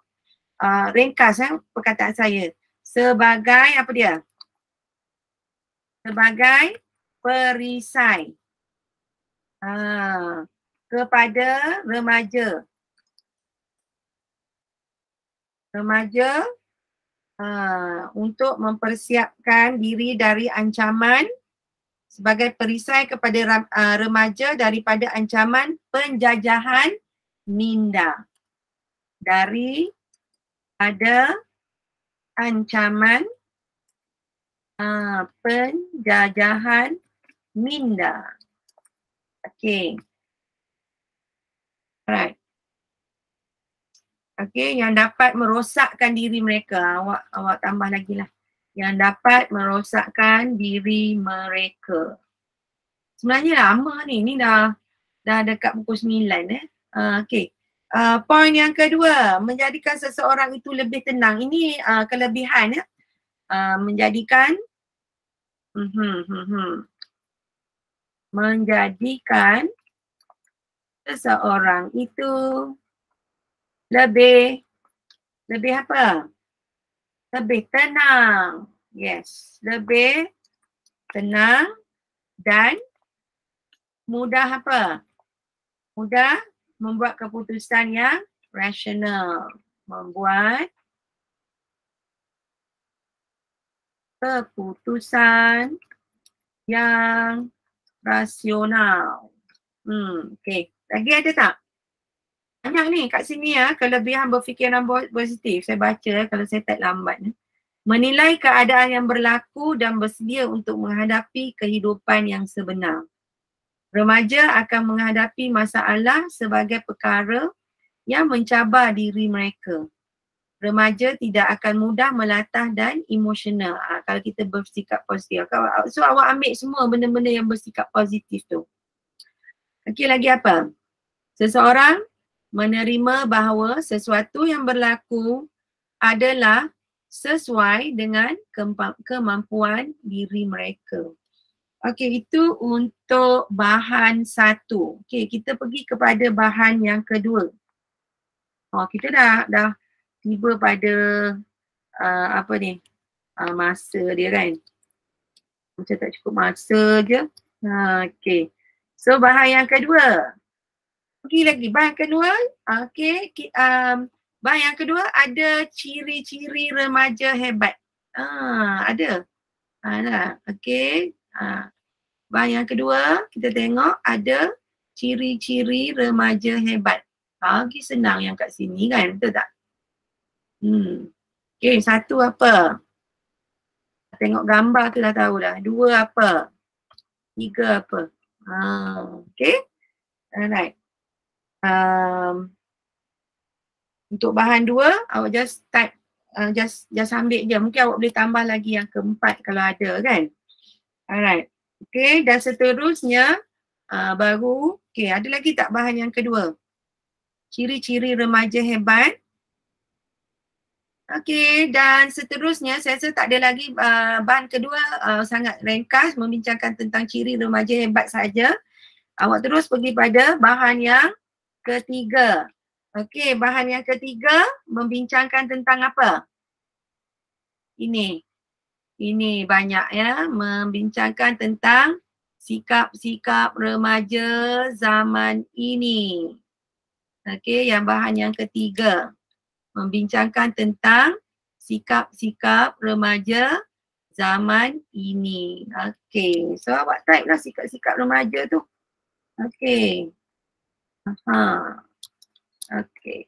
ringkas perkataan saya. Sebagai apa dia? Sebagai perisai kepada remaja. Untuk mempersiapkan diri dari ancaman, sebagai perisai kepada remaja daripada ancaman penjajahan minda. Daripada ancaman penjajahan minda. Okey. Alright. Okey, yang dapat merosakkan diri mereka. Awak tambah lagi lah. Yang dapat merosakkan diri mereka. Sebenarnya lama ni. Ni dah dekat pukul 9 okey. Poin yang kedua, menjadikan seseorang itu lebih tenang. Ini kelebihan menjadikan seseorang itu lebih apa? Lebih tenang. Yes, lebih tenang dan mudah apa? Mudah membuat keputusan yang rasional. Membuat keputusan yang rasional. Okey. Lagi ada tak? Banyak ni kat sini kelebihan berfikiran positif. Saya baca kalau saya type lambat. Menilai keadaan yang berlaku dan bersedia untuk menghadapi kehidupan yang sebenar. Remaja akan menghadapi masalah sebagai perkara yang mencabar diri mereka. Remaja tidak akan mudah melatah dan emosional kalau kita bersikap positif. So awak ambil semua benda-benda yang bersikap positif tu. Okey, lagi apa? Seseorang menerima bahawa sesuatu yang berlaku adalah sesuai dengan kemampuan diri mereka. Okey, itu untuk bahan satu. Okey, kita pergi kepada bahan yang kedua. Kita dah tiba pada masa dia kan. Macam tak cukup masa je. Okey. So bahan yang kedua. Pergi lagi bahan kedua. Okey. Bahan yang kedua ada ciri-ciri remaja hebat. Ada. Okey. Bahan yang kedua kita tengok ada ciri-ciri remaja hebat. Lagi senang yang kat sini kan, betul tak? Okay, 1 apa? Tengok gambar tu dah tahu dah. 2 apa? 3 apa? Okay. Alright. Untuk bahan 2, awak just type, just ambil je. Mungkin awak boleh tambah lagi yang keempat kalau ada kan. Alright. Okay, dan seterusnya baru, okay, ada lagi tak bahan yang kedua? Ciri-ciri remaja hebat. Okay, dan seterusnya saya rasa tak ada lagi bahan kedua, sangat ringkas membincangkan tentang ciri remaja hebat saja. Awak terus pergi pada bahan yang ketiga. Okay, bahan yang ketiga membincangkan tentang apa? Ini banyak ya, membincangkan tentang sikap-sikap remaja zaman ini. Okay, yang bahan yang ketiga membincangkan tentang sikap-sikap remaja zaman ini. Okay, so awak type lah sikap-sikap remaja tu. Okay. Okay.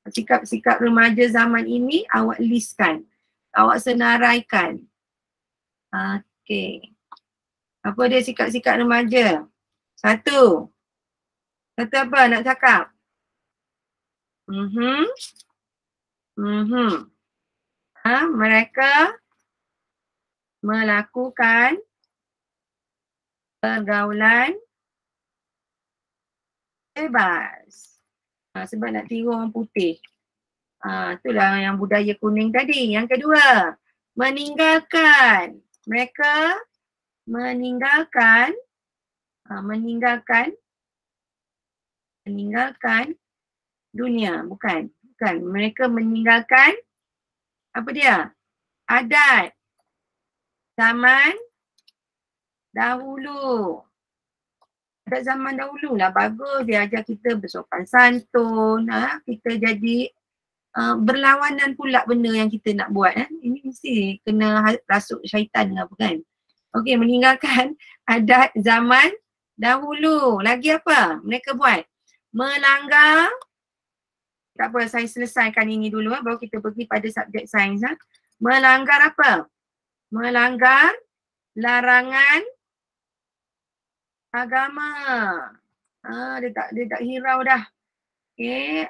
Sikap-sikap remaja zaman ini awak listkan. Awak senaraikan. Okay. Apa dia sikap-sikap remaja? Satu apa nak cakap? Mereka melakukan pergaulan bebas. Sebab nak tiru orang putih. Itulah yang budaya kuning tadi. Yang kedua, meninggalkan. Mereka meninggalkan dunia. Bukan. Mereka meninggalkan apa dia? Adat zaman dahulu. Adat zaman dahulu lah bagus. Dia ajar kita bersopan santun. Kita jadi berlawanan pula benda yang kita nak buat. Ini mesti kena rasuk syaitan ke apa kan. Okey, meninggalkan adat zaman dahulu. Lagi apa mereka buat? Melanggar. Tak apa, saya selesaikan ini dulu baru kita pergi pada subjek sains. Melanggar apa? Melanggar larangan agama. Dia tak hirau dah. Okay,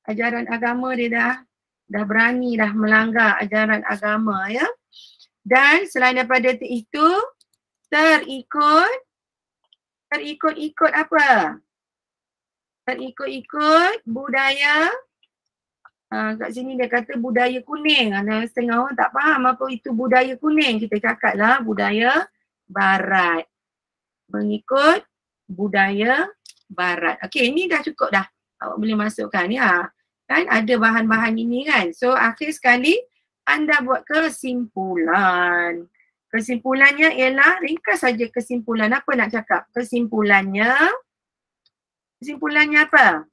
ajaran agama dia dah berani dah melanggar ajaran agama ya. Dan selain daripada itu terikut apa? Terikut budaya. Kat sini dia kata budaya kuning. Setengah orang tak faham apa itu budaya kuning. Kita cakaplah budaya barat. Mengikut budaya barat. Okey, ini dah cukup dah. Awak boleh masukkan ya. Kan ada bahan-bahan ini kan. So akhir sekali anda buat kesimpulan. Kesimpulannya ialah ringkas saja kesimpulan. Apa nak cakap? Kesimpulannya apa?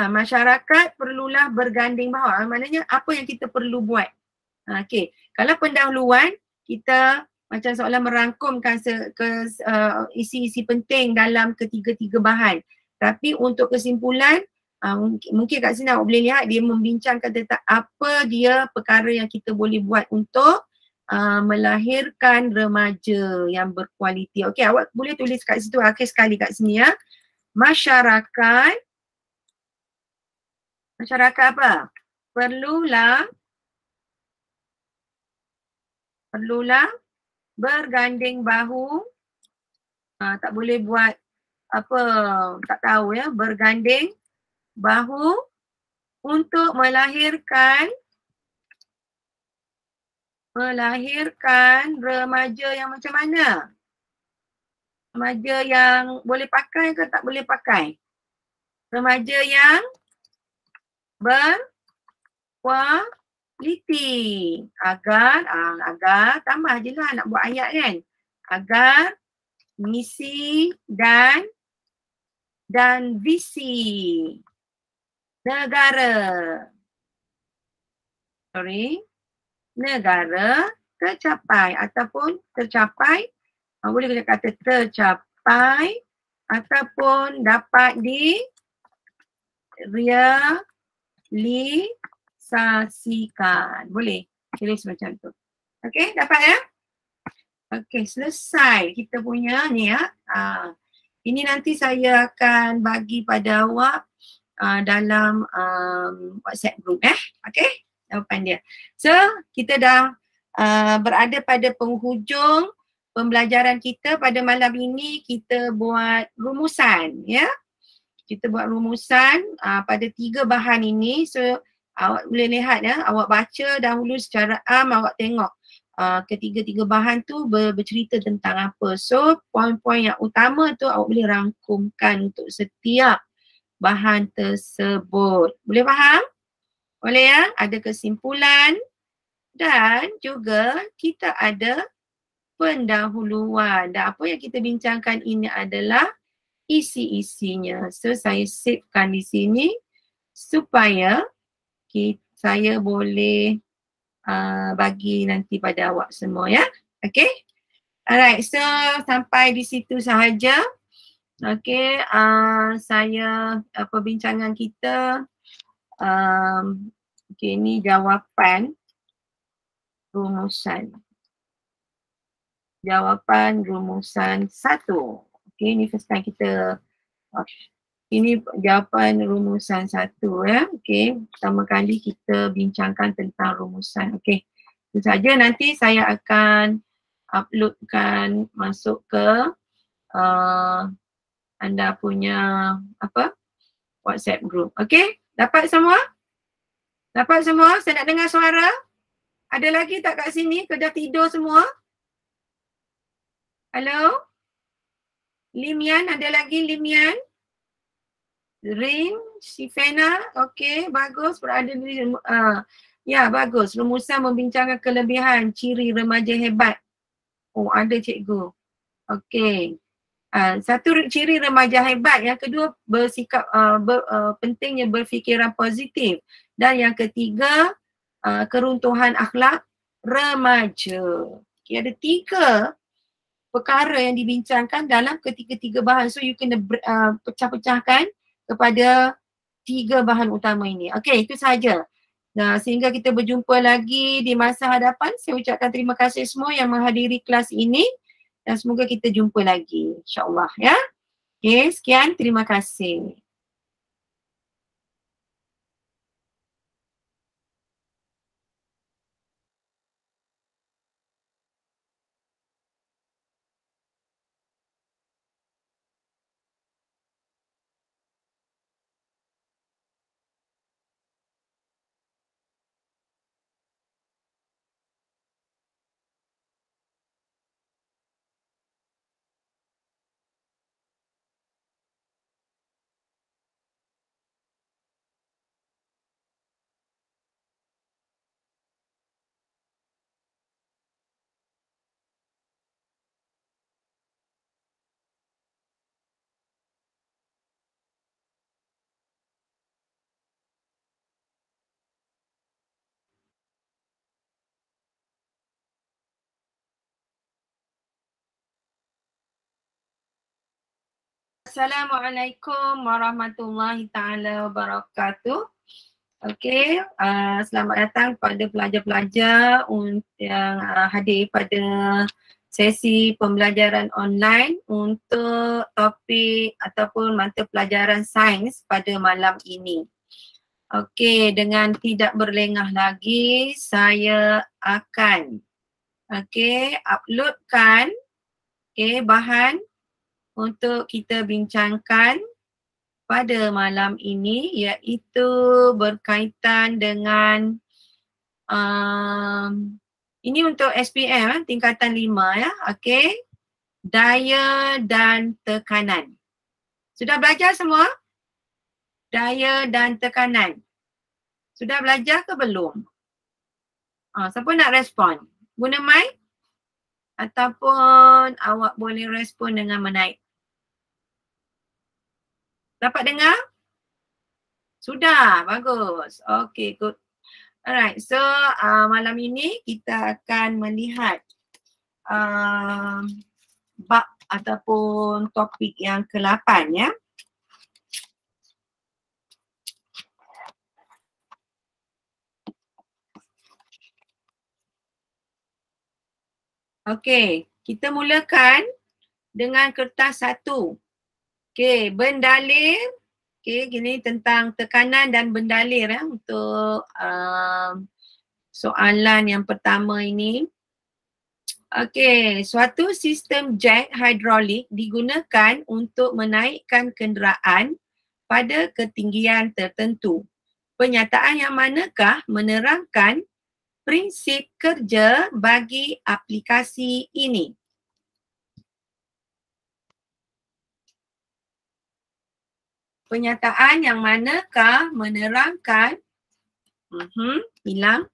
Masyarakat perlulah berganding bahu. Maknanya apa yang kita perlu buat. Okey, kalau pendahuluan kita macam seolah merangkumkan isi-isi penting dalam ketiga-tiga bahan. Tapi untuk kesimpulan, mungkin kat sini awak boleh lihat dia membincangkan tentang apa dia perkara yang kita boleh buat untuk melahirkan remaja yang berkualiti. Okey, awak boleh tulis kat situ akhir sekali kat sini ya. Masyarakat apa? Perlulah berganding bahu. Tak boleh buat apa, tak tahu ya, berganding bahu untuk melahirkan remaja yang macam mana? Remaja yang boleh pakai ke tak boleh pakai? Remaja yang berkualiti. Agar tambah je lah nak buat ayat kan. Agar misi dan visi negara tercapai ataupun tercapai, boleh kita kata tercapai ataupun dapat realisasikan. Boleh tulis macam tu. Okey, dapat ya? Okey, selesai kita punya ni ya. Ini nanti saya akan bagi pada awak dalam WhatsApp group okey, jawapan dia. So, kita dah berada pada penghujung pembelajaran kita pada malam ini. Kita buat rumusan ya. Kita buat rumusan pada 3 bahan ini. So, awak boleh lihat ya, awak baca dahulu secara awak tengok ketiga-tiga bahan tu bercerita tentang apa. So, poin-poin yang utama tu awak boleh rangkumkan untuk setiap bahan tersebut. Boleh faham? Boleh ya? Ada kesimpulan dan juga kita ada pendahuluan. Dan apa yang kita bincangkan ini adalah isi-isinya. So, saya savekan di sini supaya saya boleh bagi nanti pada awak semua ya. Okay. Alright, so sampai di situ sahaja. Okay, saya perbincangan kita. Okay, ini jawapan rumusan. Jawapan rumusan 1. Okay, ini first time kita. Ini jawapan rumusan 1 ya. Okay, pertama kali kita bincangkan tentang rumusan. Okay, itu saja. Nanti saya akan uploadkan masuk ke anda punya WhatsApp group. Okay, dapat semua? Dapat semua? Saya nak dengar suara. Ada lagi tak kat sini? Ke dah tidur semua? Hello? Limian, ada lagi Limian? Rin, Shifena, okey, bagus, berada di ya, bagus. Rumusan membincangkan kelebihan ciri remaja hebat. Oh, ada cikgu. Okey. Satu ciri remaja hebat, yang kedua bersikap pentingnya berfikiran positif, dan yang ketiga keruntuhan akhlak remaja. Okay, ada 3 perkara yang dibincangkan dalam ketiga-tiga bahan. So you kena pecah-pecahkan kepada 3 bahan utama ini. Okey, itu sahaja. Nah, sehingga kita berjumpa lagi di masa hadapan. Saya ucapkan terima kasih semua yang menghadiri kelas ini dan semoga kita jumpa lagi, insya-Allah ya. Okey, sekian, terima kasih. Assalamualaikum warahmatullahi taala wabarakatuh. Okey, selamat datang kepada pelajar-pelajar yang hadir pada sesi pembelajaran online untuk topik ataupun mata pelajaran sains pada malam ini. Okey, dengan tidak berlengah lagi, saya akan uploadkan bahan untuk kita bincangkan pada malam ini, iaitu berkaitan dengan ini untuk SPM tingkatan 5 ya. Okey, daya dan tekanan. Sudah belajar semua? Daya dan tekanan. Sudah belajar ke belum? Siapa nak respon? Guna mic? Ataupun awak boleh respon dengan menaik. Dapat dengar? Sudah, bagus. Okay, good. Alright, so malam ini kita akan melihat bab ataupun topik yang ke-8 ya. Okey, kita mulakan dengan kertas 1. Okey, bendalir. Okey, gini tentang tekanan dan bendalir untuk soalan yang pertama ini. Okey, suatu sistem jet hidrolik digunakan untuk menaikkan kenderaan pada ketinggian tertentu. Pernyataan yang manakah menerangkan prinsip kerja bagi aplikasi ini? Pernyataan yang manakah menerangkan hilang.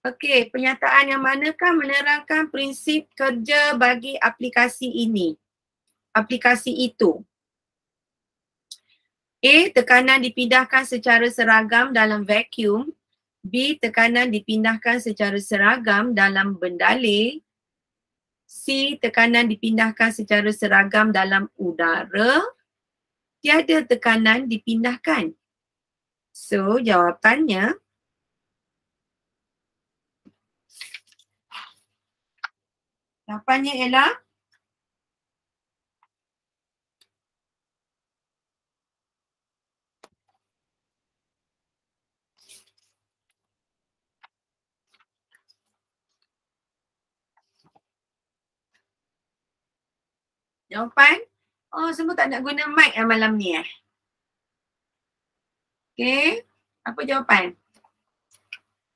Okey, pernyataan yang manakah menerangkan prinsip kerja bagi aplikasi ini? Aplikasi itu. A. Tekanan dipindahkan secara seragam dalam vacuum. B. Tekanan dipindahkan secara seragam dalam bendalir. C. Tekanan dipindahkan secara seragam dalam udara. Tiada tekanan dipindahkan. So, jawapannya ialah jawapan. Oh, semua tak nak guna mic malam ni Okey, apa jawapan?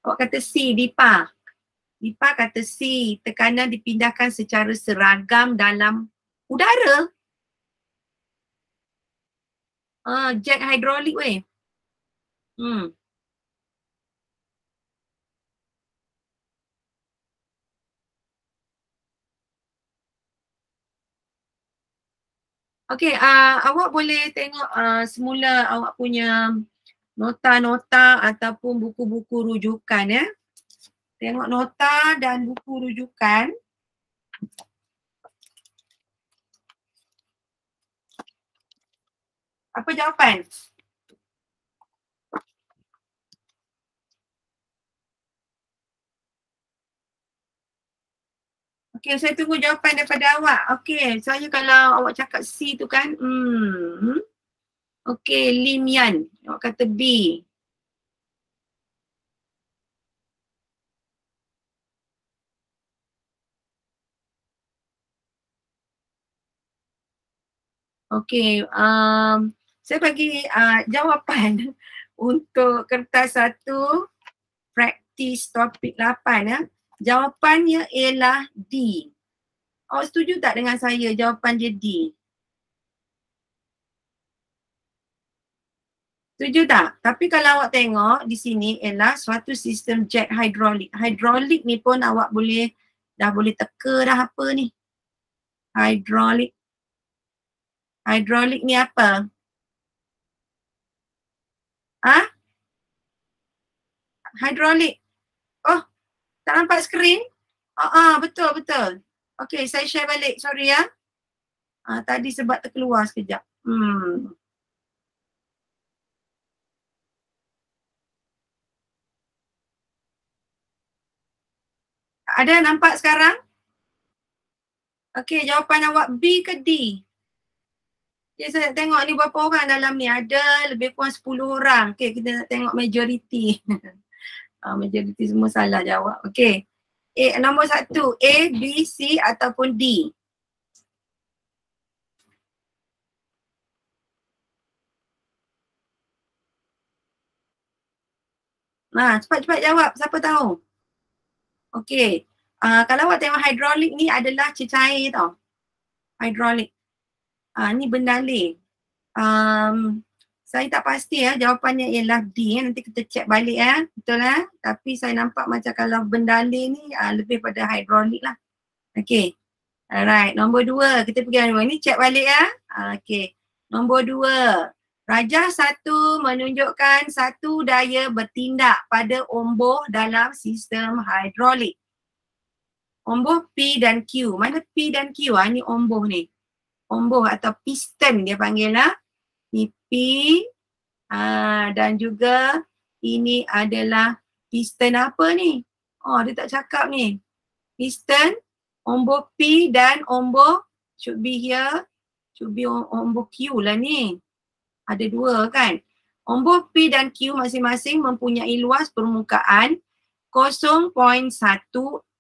Awak kata C, Dipa. Dipa kata C, tekanan dipindahkan secara seragam dalam udara. Jet hidrolik weh. Okey, awak boleh tengok semula awak punya nota-nota ataupun buku-buku rujukan Tengok nota dan buku rujukan. Apa jawapan? Okey, saya tunggu jawapan daripada awak. Okey, saya kalau awak cakap C tu kan, okey, Lim Yan. Awak kata B. Okey, saya bagi jawapan untuk kertas 1 praktis topik 8 Jawapannya ialah D. Awak setuju tak dengan saya jawapan dia D? Setuju tak? Tapi kalau awak tengok di sini ialah suatu sistem jet hidrolik. Hidrolik ni pun awak dah boleh teka dah apa ni. Hidrolik. Hidrolik ni apa? Hidrolik. Oh, tak nampak skrin? Betul. Okey, saya share balik. Sorry tadi sebab terkeluar sekejap. Ada nampak sekarang? Okey, jawapan awak B ke D? Okay, saya nak tengok ni berapa orang dalam ni. Ada lebih kurang 10 orang. Okey, kita nak tengok majoriti. Majoriti semua salah jawab. Okey. Nombor 1, A, B, C ataupun D. Cepat-cepat jawab. Siapa tahu? Okey. Kalau awak tengok hidrolik ni adalah cecair tau. Hidrolik. Ni bendalir. Saya tak pasti jawapannya ialah D. Nanti kita check balik betul tapi saya nampak macam kalau bendalir ni lebih pada hidrolik lah. Okey. Alright, nombor 2. Kita pergi nombor ni check balik Okey. Nombor 2. Rajah 1 menunjukkan satu daya bertindak pada omboh dalam sistem hidrolik. Omboh P dan Q. Mana P dan Q? Ni omboh ni. Omboh atau piston dia panggil Ni P dan juga ini adalah piston apa ni? Oh, dia tak cakap ni. Piston, ombor P dan ombor should be here. Should be ombor Q lah ni. Ada dua kan? Ombor P dan Q masing-masing mempunyai luas permukaan 0.1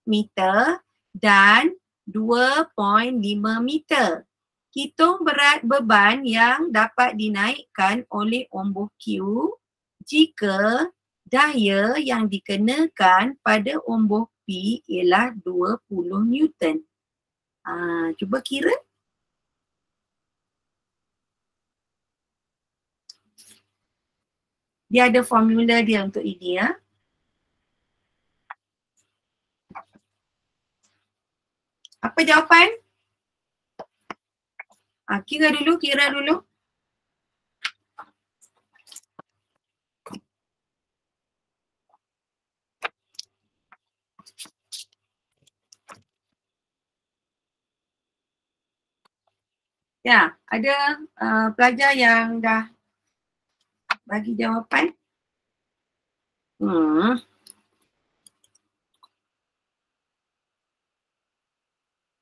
meter dan 2.5 meter. Hitung berat beban yang dapat dinaikkan oleh ombor Q jika daya yang dikenakan pada ombor P ialah 20 Newton. Cuba kira. Dia ada formula dia untuk ini ya. Apa jawapan? Kira dulu. Ya, ada pelajar yang dah bagi jawapan.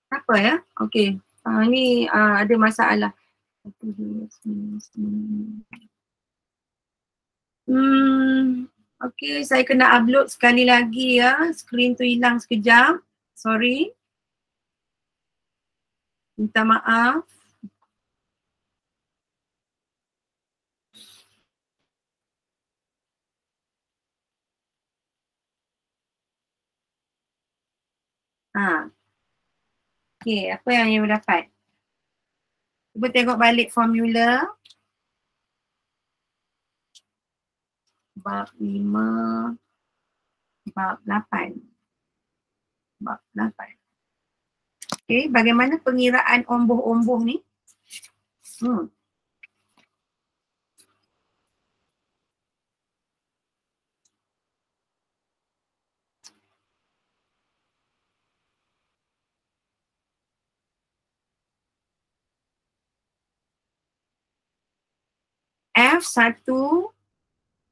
Apa ya? Okey. Ni ada masalah. Okey, saya kena upload sekali lagi ya. Skrin tu hilang sekejap. Sorry. Minta maaf. Okey, apa yang you dapat? Cuba tengok balik formula. Bab 5, bab 8. Bab 8. Okey, bagaimana pengiraan omboh-omboh ni? F1,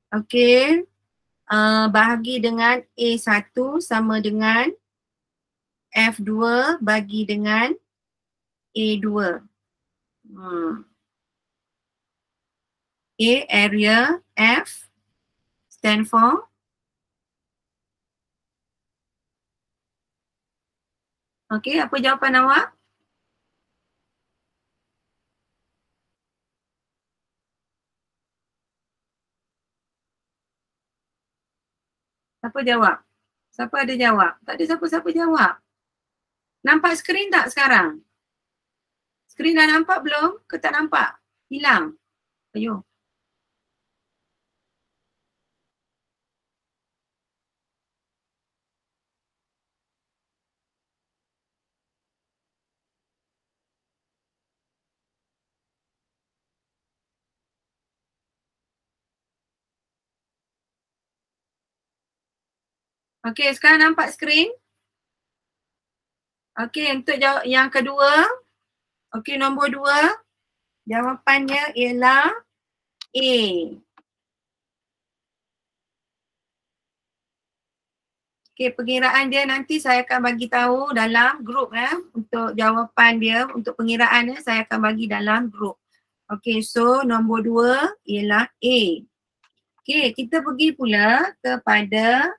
okey, bahagi dengan A1 sama dengan F2 bagi dengan A2. A area, F stand for okey, apa jawapan awak? Siapa jawab? Siapa ada jawab? Tak ada siapa-siapa jawab. Nampak skrin tak sekarang? Skrin dah nampak belum? Ke tak nampak? Hilang? Ayuh. Okey, sekarang nampak skrin? Okey, untuk jawab yang kedua. Okey, nombor 2. Jawapannya ialah A. Okey, pengiraan dia nanti saya akan bagi tahu dalam grup untuk jawapan dia, untuk pengiraan dia saya akan bagi dalam grup. Okey, so nombor 2 ialah A. Okey, kita pergi pula kepada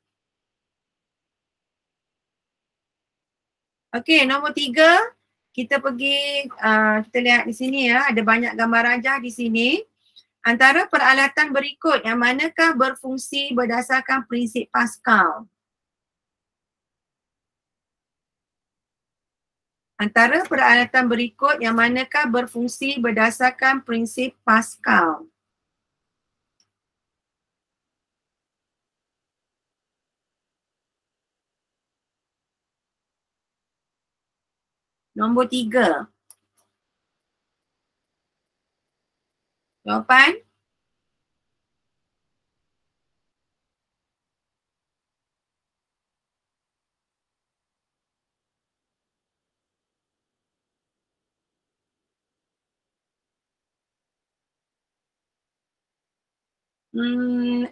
okey, nombor 3. Kita pergi, kita lihat di sini ya, ada banyak gambar rajah di sini. Antara peralatan berikut yang manakah berfungsi berdasarkan prinsip Pascal? Antara peralatan berikut yang manakah berfungsi berdasarkan prinsip Pascal? Nombor 3. Jawapan?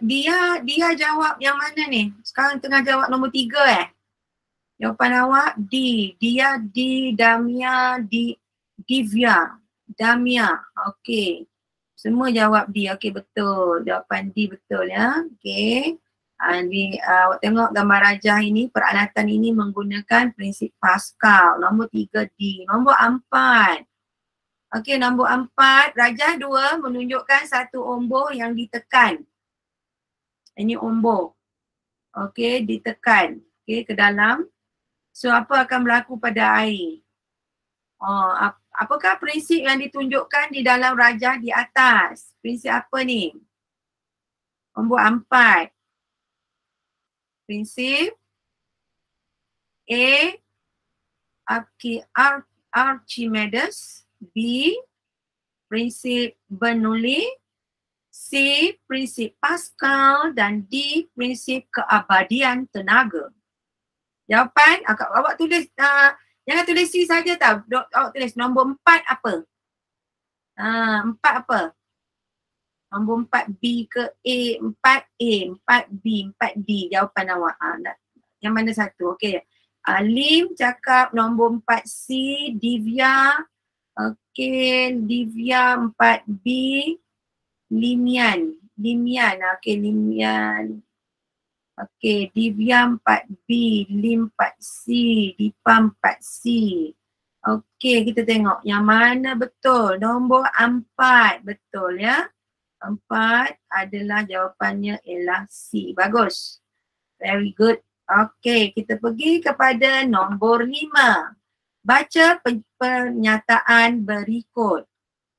Dia jawab yang mana ni? Sekarang tengah jawab nombor 3 Jawapan awak D. Dia, D, Damia, D, Divya. Damia. Okey. Semua jawab D. Okey, betul. Jawapan D betul ya. Okey. Awak tengok gambar rajah ini, peralatan ini menggunakan prinsip Pascal. Nombor 3 D. Nombor 4. Okey, nombor 4. Rajah 2 menunjukkan satu ombor yang ditekan. Ini ombor. Okey, ditekan. Okey, ke dalam. So, apa akan berlaku pada air? Apakah prinsip yang ditunjukkan di dalam rajah di atas? Prinsip apa ni? Nombor 4. Prinsip A. Archimedes. B. Prinsip Bernoulli. C. Prinsip Pascal. Dan D. Prinsip keabadian tenaga. Jawapan, awak tulis, jangan tulis C saja tau. Awak tulis nombor 4 apa? 4 apa? Nombor 4 B ke A? 4 A, 4 B, 4 D. Jawapan awak. Yang mana satu? Okey. Lim cakap nombor 4 C, Divya. Okey, Divya 4 B. Limian. Okey, Limian. Okey, Divya 4B, Lim 4C, Dipa 4C. Okey, kita tengok yang mana betul. Nombor 4 betul ya. 4 adalah jawapannya ialah C. Bagus. Very good. Okey, kita pergi kepada nombor 5. Baca pernyataan berikut.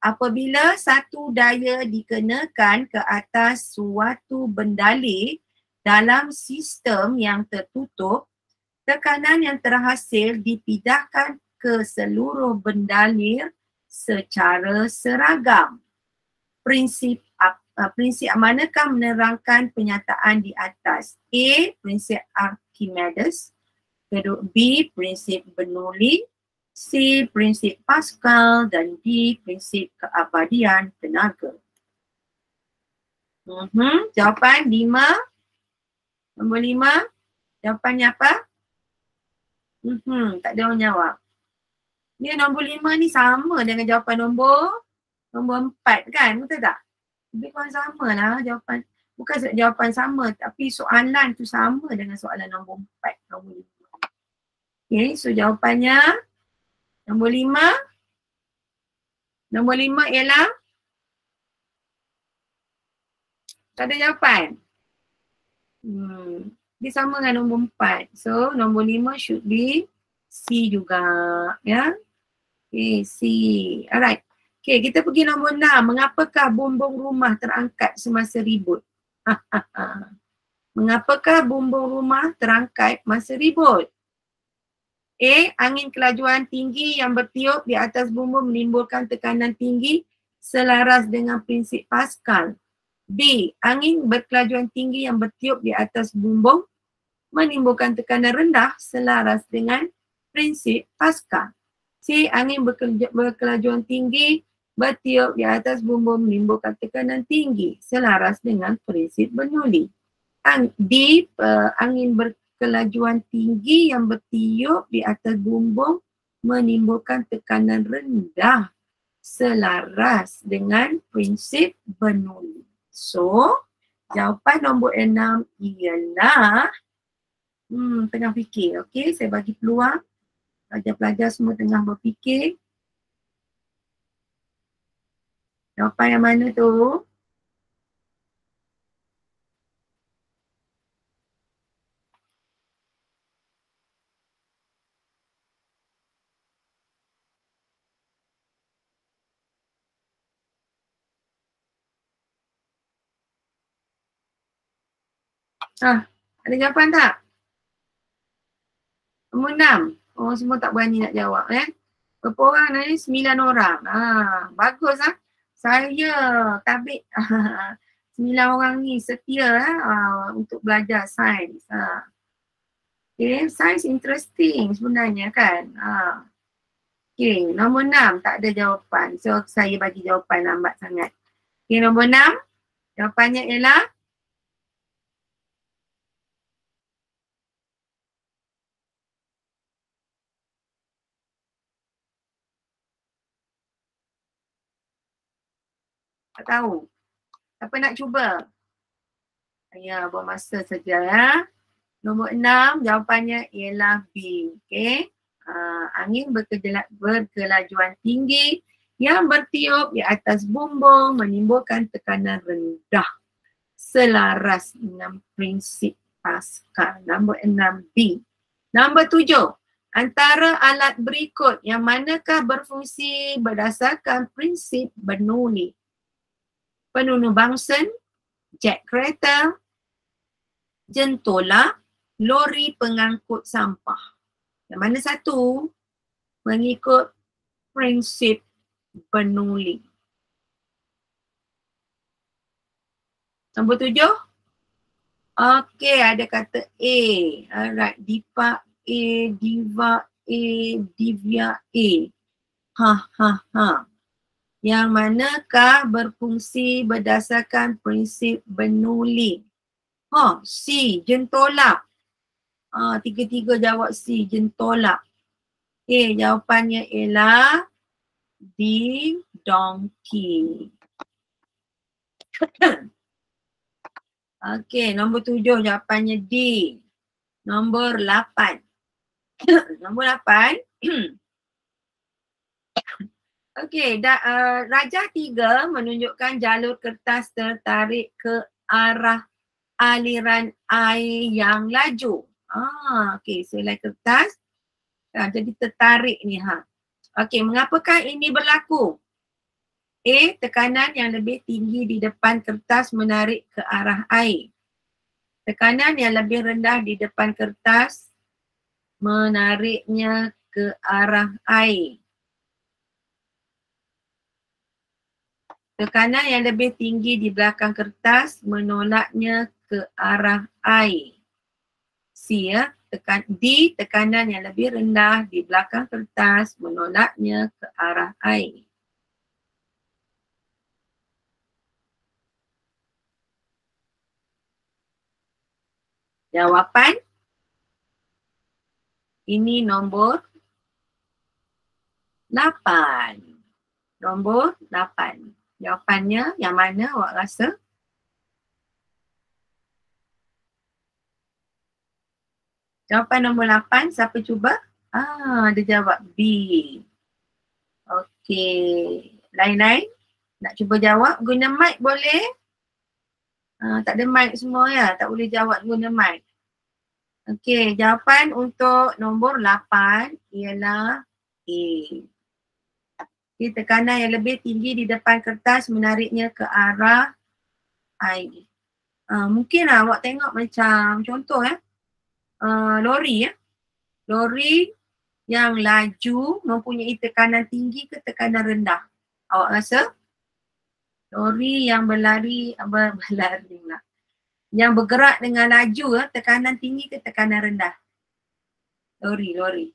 Apabila satu daya dikenakan ke atas suatu bendalih dalam sistem yang tertutup, tekanan yang terhasil dipindahkan ke seluruh bendalih secara seragam. Prinsip manakah menerangkan penyataan di atas? A. Prinsip Archimedes. B. Prinsip Bernoulli. C. Prinsip Pascal. Dan D. Prinsip keabadian tenaga. Jawapan 5. Nombor 5, jawapannya apa? Tak ada orang jawab. Ni nombor 5 ni sama dengan jawapan nombor 4 kan? Betul tak? Lebih kurang sama lah jawapan. Bukan jawapan sama tapi soalan tu sama dengan soalan nombor 4. Nombor 5. Okay, so jawapannya nombor 5. Nombor 5 ialah tak ada jawapan. Dia sama dengan nombor 4. So nombor 5 should be C juga. Ya. Okay, C. Alright. Okay, kita pergi nombor 6. Mengapakah bumbung rumah terangkat semasa ribut? Mengapakah bumbung rumah terangkat masa ribut? A. Angin kelajuan tinggi yang bertiup di atas bumbung menimbulkan tekanan tinggi selaras dengan prinsip Pascal. B. Angin berkelajuan tinggi yang bertiup di atas bumbung menimbulkan tekanan rendah selaras dengan prinsip Pascal. C. Angin berkelajuan tinggi bertiup di atas bumbung menimbulkan tekanan tinggi selaras dengan prinsip Bernoulli. D. Angin berkelajuan tinggi yang bertiup di atas bumbung menimbulkan tekanan rendah selaras dengan prinsip Bernoulli. So, jawapan nombor 6 ialah tengah fikir. Okey, saya bagi peluang pelajar-pelajar semua tengah berfikir. Jawapan yang mana tu? Ada jawapan tak? Nombor 6. Oh, semua tak berani nak jawab Berapa orang ni? 9 orang. Bagus Saya tabik 9 orang ni setia untuk belajar sains. Okay, sains interesting sebenarnya kan. Okay, nombor 6 tak ada jawapan. So saya bagi jawapan lambat sangat. Okay, nombor 6. Jawapannya ialah tak tahu. Siapa nak cuba? Ya, buang masa saja ya. Nombor 6, jawapannya ialah B. Okey. Angin berkelajuan tinggi yang bertiup di atas bumbung menimbulkan tekanan rendah selaras dengan prinsip Pascal. Nombor 6, B. Nombor 7, antara alat berikut yang manakah berfungsi berdasarkan prinsip Bernoulli? Penunu Bunsen, jet kereta, jentolak, lori pengangkut sampah. Yang mana satu mengikut prinsip Bernoulli? Nombor 7. Okey, ada kata A. Alright, Dipa A, Diva A, Divya A. Yang manakah berfungsi berdasarkan prinsip Bernoulli? C, jentolak. Tiga-tiga jawab C, jentolak. Okay, jawapannya ialah D, donkey. Okey, nombor 7 jawapannya D. Nombor 8. Nombor 8. Okey, Rajah 3 menunjukkan jalur kertas tertarik ke arah aliran air yang laju. Okey, selai kertas. Jadi tertarik ni Okey, mengapakah ini berlaku? A, tekanan yang lebih tinggi di depan kertas menarik ke arah air. Tekanan yang lebih rendah di depan kertas menariknya ke arah air. Tekanan yang lebih tinggi di belakang kertas menolaknya ke arah air. C, ya. D, tekanan yang lebih rendah di belakang kertas menolaknya ke arah air. Jawapan ini nombor 8. Nombor 8. Jawapannya yang mana awak rasa? Jawapan nombor 8, siapa cuba? Dia jawab B. Okey. Lain-lain? Nak cuba jawab guna mic boleh? Tak ada mic semua ya? Tak boleh jawab guna mic. Okey, jawapan untuk nombor 8 ialah A. Okay, tekanan yang lebih tinggi di depan kertas menariknya ke arah air. Mungkin awak tengok macam contoh lori Lori yang laju mempunyai tekanan tinggi ke tekanan rendah? Awak rasa? Lori yang berlari lah. Yang bergerak dengan laju tekanan tinggi ke tekanan rendah? Lori.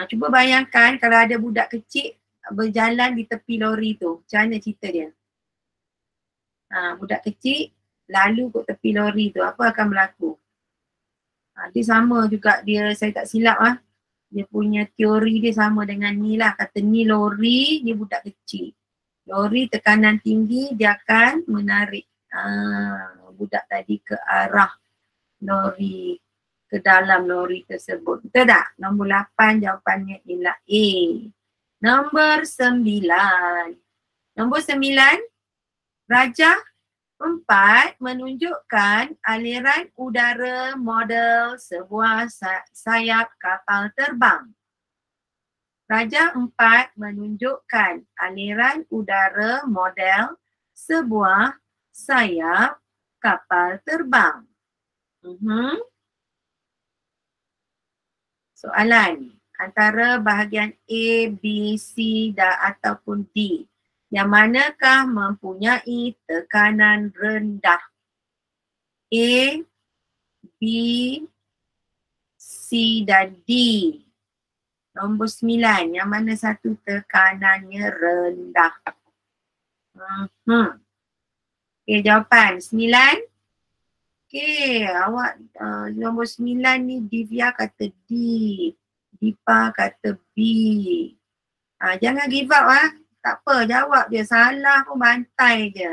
Cuba bayangkan kalau ada budak kecil berjalan di tepi lori tu. Macam mana cerita dia? Budak kecil lalu kat tepi lori tu, apa akan berlaku? Dia sama juga, saya tak silap dia punya teori dia sama dengan ni lah. Kata ni lori, dia budak kecil. Lori tekanan tinggi, dia akan menarik budak tadi ke arah lori, ke dalam lori tersebut. Betul tak? Nombor 8 jawapannya ialah A. Nombor 9. Nombor 9, Rajah 4 menunjukkan aliran udara model sebuah sayap kapal terbang. Rajah 4 menunjukkan aliran udara model sebuah sayap kapal terbang. Soalan, antara bahagian A, B, C ataupun D, yang manakah mempunyai tekanan rendah? A, B, C dan D. Nombor 9, yang mana satu tekanannya rendah? Okay, jawapan 9. Okay, awak nombor 9 ni Divya kata D. Dipa kata B. Jangan give up Tak apa, jawab je. Salah pun bantai je.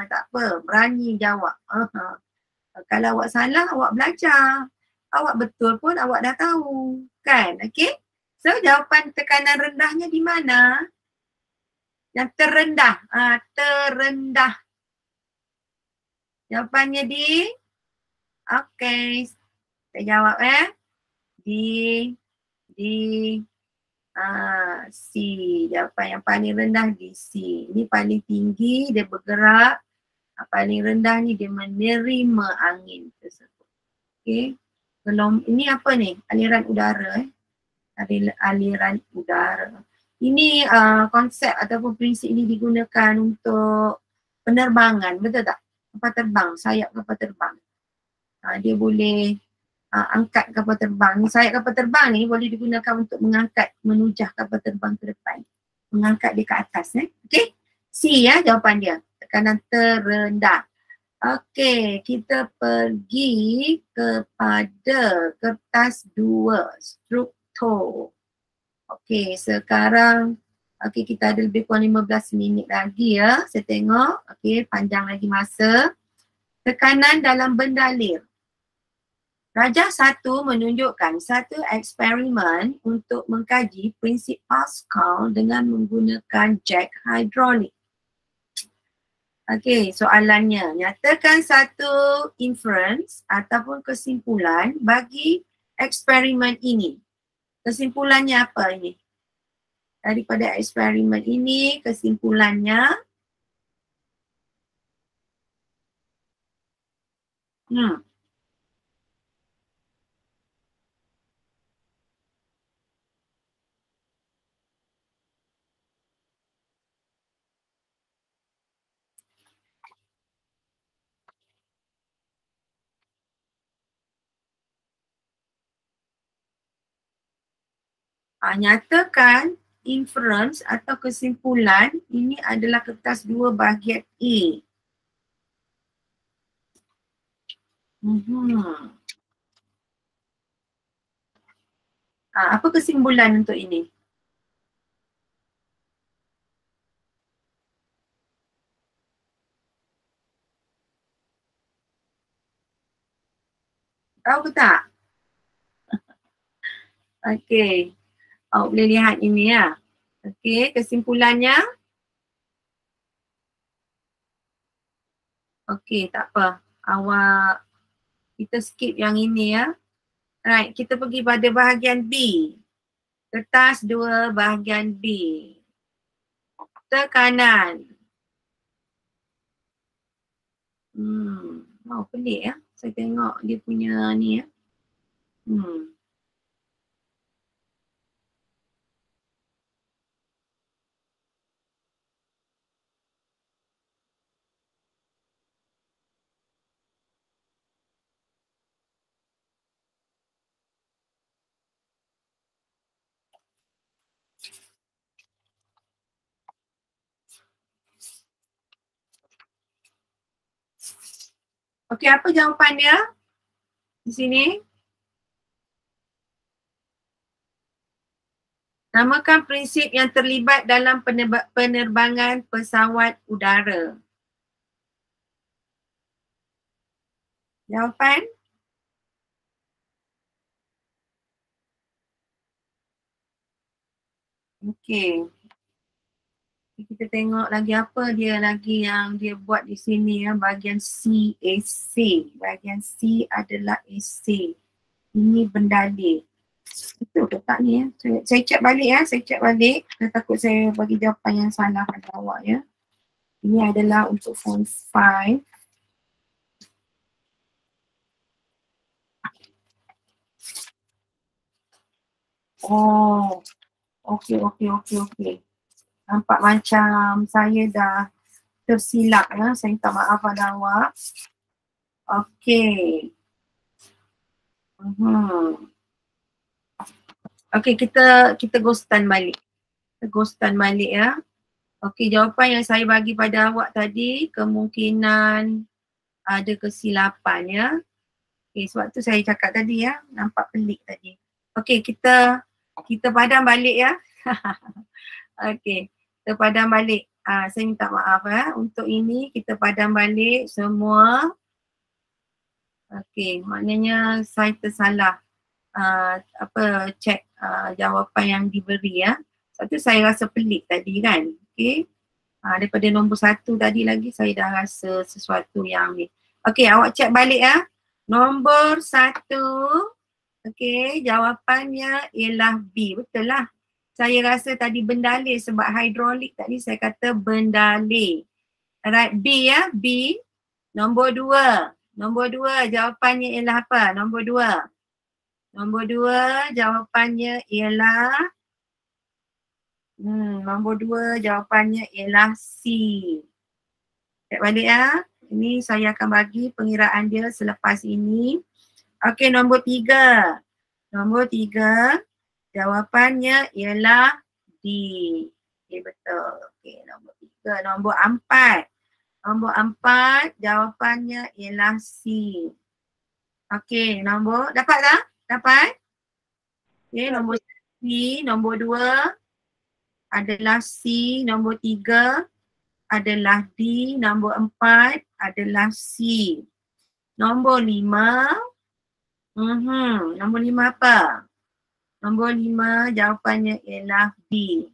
Tak apa, berani jawab. Kalau awak salah, awak belajar. Awak betul pun awak dah tahu. Kan? Okay? So, jawapan tekanan rendahnya di mana? Yang terendah. Terendah. Jawapannya di? Okay. Saya jawab di C. Jawapan yang paling rendah di C. Ini paling tinggi, dia bergerak. Paling rendah ni dia menerima angin tersebut. Okay. Belum, ini apa ni? Aliran udara aliran udara. Ini konsep ataupun prinsip ini digunakan untuk penerbangan, betul tak? Kapal terbang, sayap kapal terbang. Dia boleh angkat kapal terbang. Sayap kapal terbang ni boleh digunakan untuk mengangkat, menujah kapal terbang ke depan. Mengangkat dia ke atas. Okay. C jawapan dia. Tekanan terendah. Okay, kita pergi kepada kertas 2, struktur. Okay, sekarang kita ada lebih kurang 15 minit lagi ya. Saya tengok, okay, panjang lagi masa. Tekanan dalam bendalir. Rajah 1 menunjukkan satu eksperimen untuk mengkaji prinsip Pascal dengan menggunakan jack hidrolik. Okey, soalannya, nyatakan satu inference ataupun kesimpulan bagi eksperimen ini. Kesimpulannya apa ini? Daripada eksperimen ini, kesimpulannya nyatakan inference atau kesimpulan ini adalah kertas 2 bahagian A. Apa kesimpulan untuk ini? Tahu ke tak? Okey. Awak boleh lihat ini ya. Okey, kesimpulannya. Okey, tak apa. Awak, kita skip yang ini ya. Right, kita pergi pada bahagian B. Kertas 2 bahagian B. Tekanan. Pelik ya. Saya tengok dia punya ni ya. Okey, apa jawapan dia di sini? Namakan prinsip yang terlibat dalam penerbangan pesawat udara. Jawapan? Okey. Kita tengok lagi apa dia lagi yang dia buat di sini ya. Bahagian C, AC. Bahagian C adalah AC. Ini bendalir. Betul ke tak ni ya? Saya cek balik ya. Saya cek balik. Saya takut saya bagi jawapan yang salah pada awak ya. Ini adalah untuk form 5. Oh. Okey. Nampak macam saya dah tersilap ya. Saya minta maaf pada awak. Okey. Okey, kita ghostan balik. Kita ghostan balik ya. Okey, jawapan yang saya bagi pada awak tadi kemungkinan ada kesilapan ya. Okey, sebab tu saya cakap tadi ya, nampak pelik tadi. Okey, kita padam balik ya. Okey, kita padam balik. Saya minta maaf ya. Untuk ini kita padam balik semua. Okey, maknanya saya tersalah cek jawapan yang diberi ya. Sebab tu saya rasa pelik tadi kan. Okey. Daripada nombor 1 tadi lagi saya dah rasa sesuatu yang ni. Okey, awak cek balik ya. Nombor 1. Okey, jawapannya ialah B. Betul lah. Saya rasa tadi bendalih sebab hidrolik tadi saya kata bendalih. Alright, B ya, B. Nombor 2. Nombor 2 jawapannya ialah apa? Nombor 2. Nombor 2 jawapannya ialah nombor 2 jawapannya ialah C. Cek balik ya. Ini saya akan bagi pengiraan dia selepas ini. Okey, nombor 3. Nombor 3 jawapannya ialah D. Okey, betul. Okey, nombor 3. Nombor 4. Nombor 4 jawapannya ialah C. Okey, dapat tak? Dapat? Okey, nombor C, nombor 2 adalah C, nombor 3 adalah D, nombor 4 adalah C. Nombor 5, nombor 5 apa? Nombor 5 jawapannya ialah D.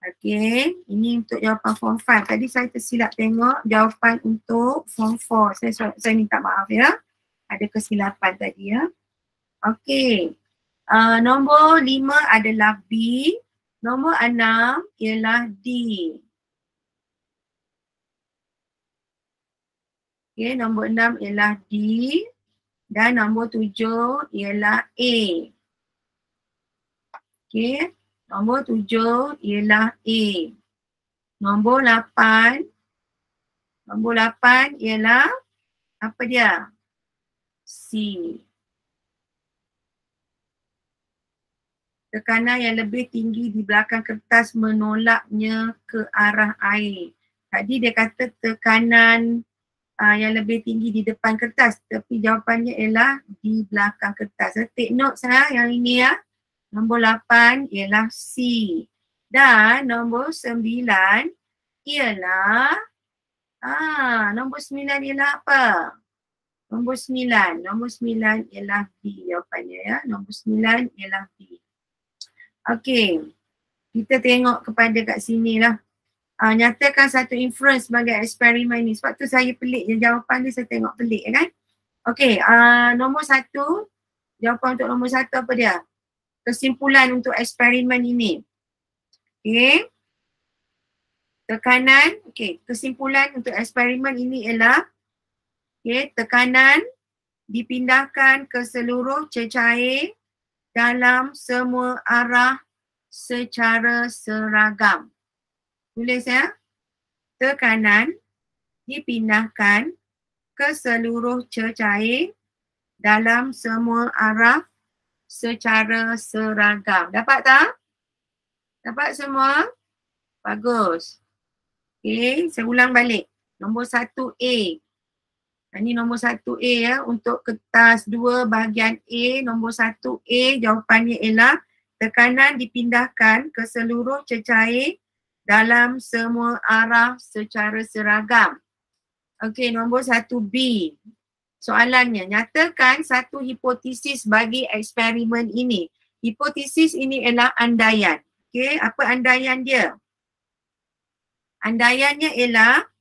Okey, ini untuk jawapan form 5. Tadi saya tersilap tengok jawapan untuk form 4. Saya minta maaf ya. Ada kesilapan tadi ya. Okey, nombor 5 adalah B. Nombor 6 ialah D. Okey, nombor 6 ialah D dan nombor 7 ialah A. Okey, nombor 7 ialah A. Nombor 8 ialah apa dia? C. Tekanan yang lebih tinggi di belakang kertas menolaknya ke arah air. Tadi dia kata tekanan yang lebih tinggi di depan kertas, tapi jawapannya ialah di belakang kertas. Take note yang ini ya. Nombor 8 ialah C. Dan nombor 9 ialah nombor 9 ialah apa? Nombor 9 ialah B jawapannya ya. Nombor 9 ialah B. Okey, kita tengok kepada kat sini lah. Nyatakan satu inference sebagai eksperimen ni. Sebab tu saya pelik je jawapan dia, saya tengok pelik kan. Okey, nombor 1, jawapan untuk nombor 1 apa dia? Kesimpulan untuk eksperimen ini. Okey, tekanan, kesimpulan untuk eksperimen ini ialah tekanan dipindahkan ke seluruh cecair dalam semua arah secara seragam. Tulis ya. Tekanan dipindahkan ke seluruh cecair dalam semua arah secara seragam. Dapat tak? Dapat semua? Bagus. Okey, saya ulang balik. Nombor 1A. Ini nombor 1A ya, untuk kertas 2 bahagian A, nombor 1A jawapannya ialah tekanan dipindahkan ke seluruh cecair dalam semua arah secara seragam. Okey, nombor 1B. Soalannya, nyatakan satu hipotesis bagi eksperimen ini. Hipotesis ini ialah andaian. Okey, apa andaian dia? Andaiannya ialah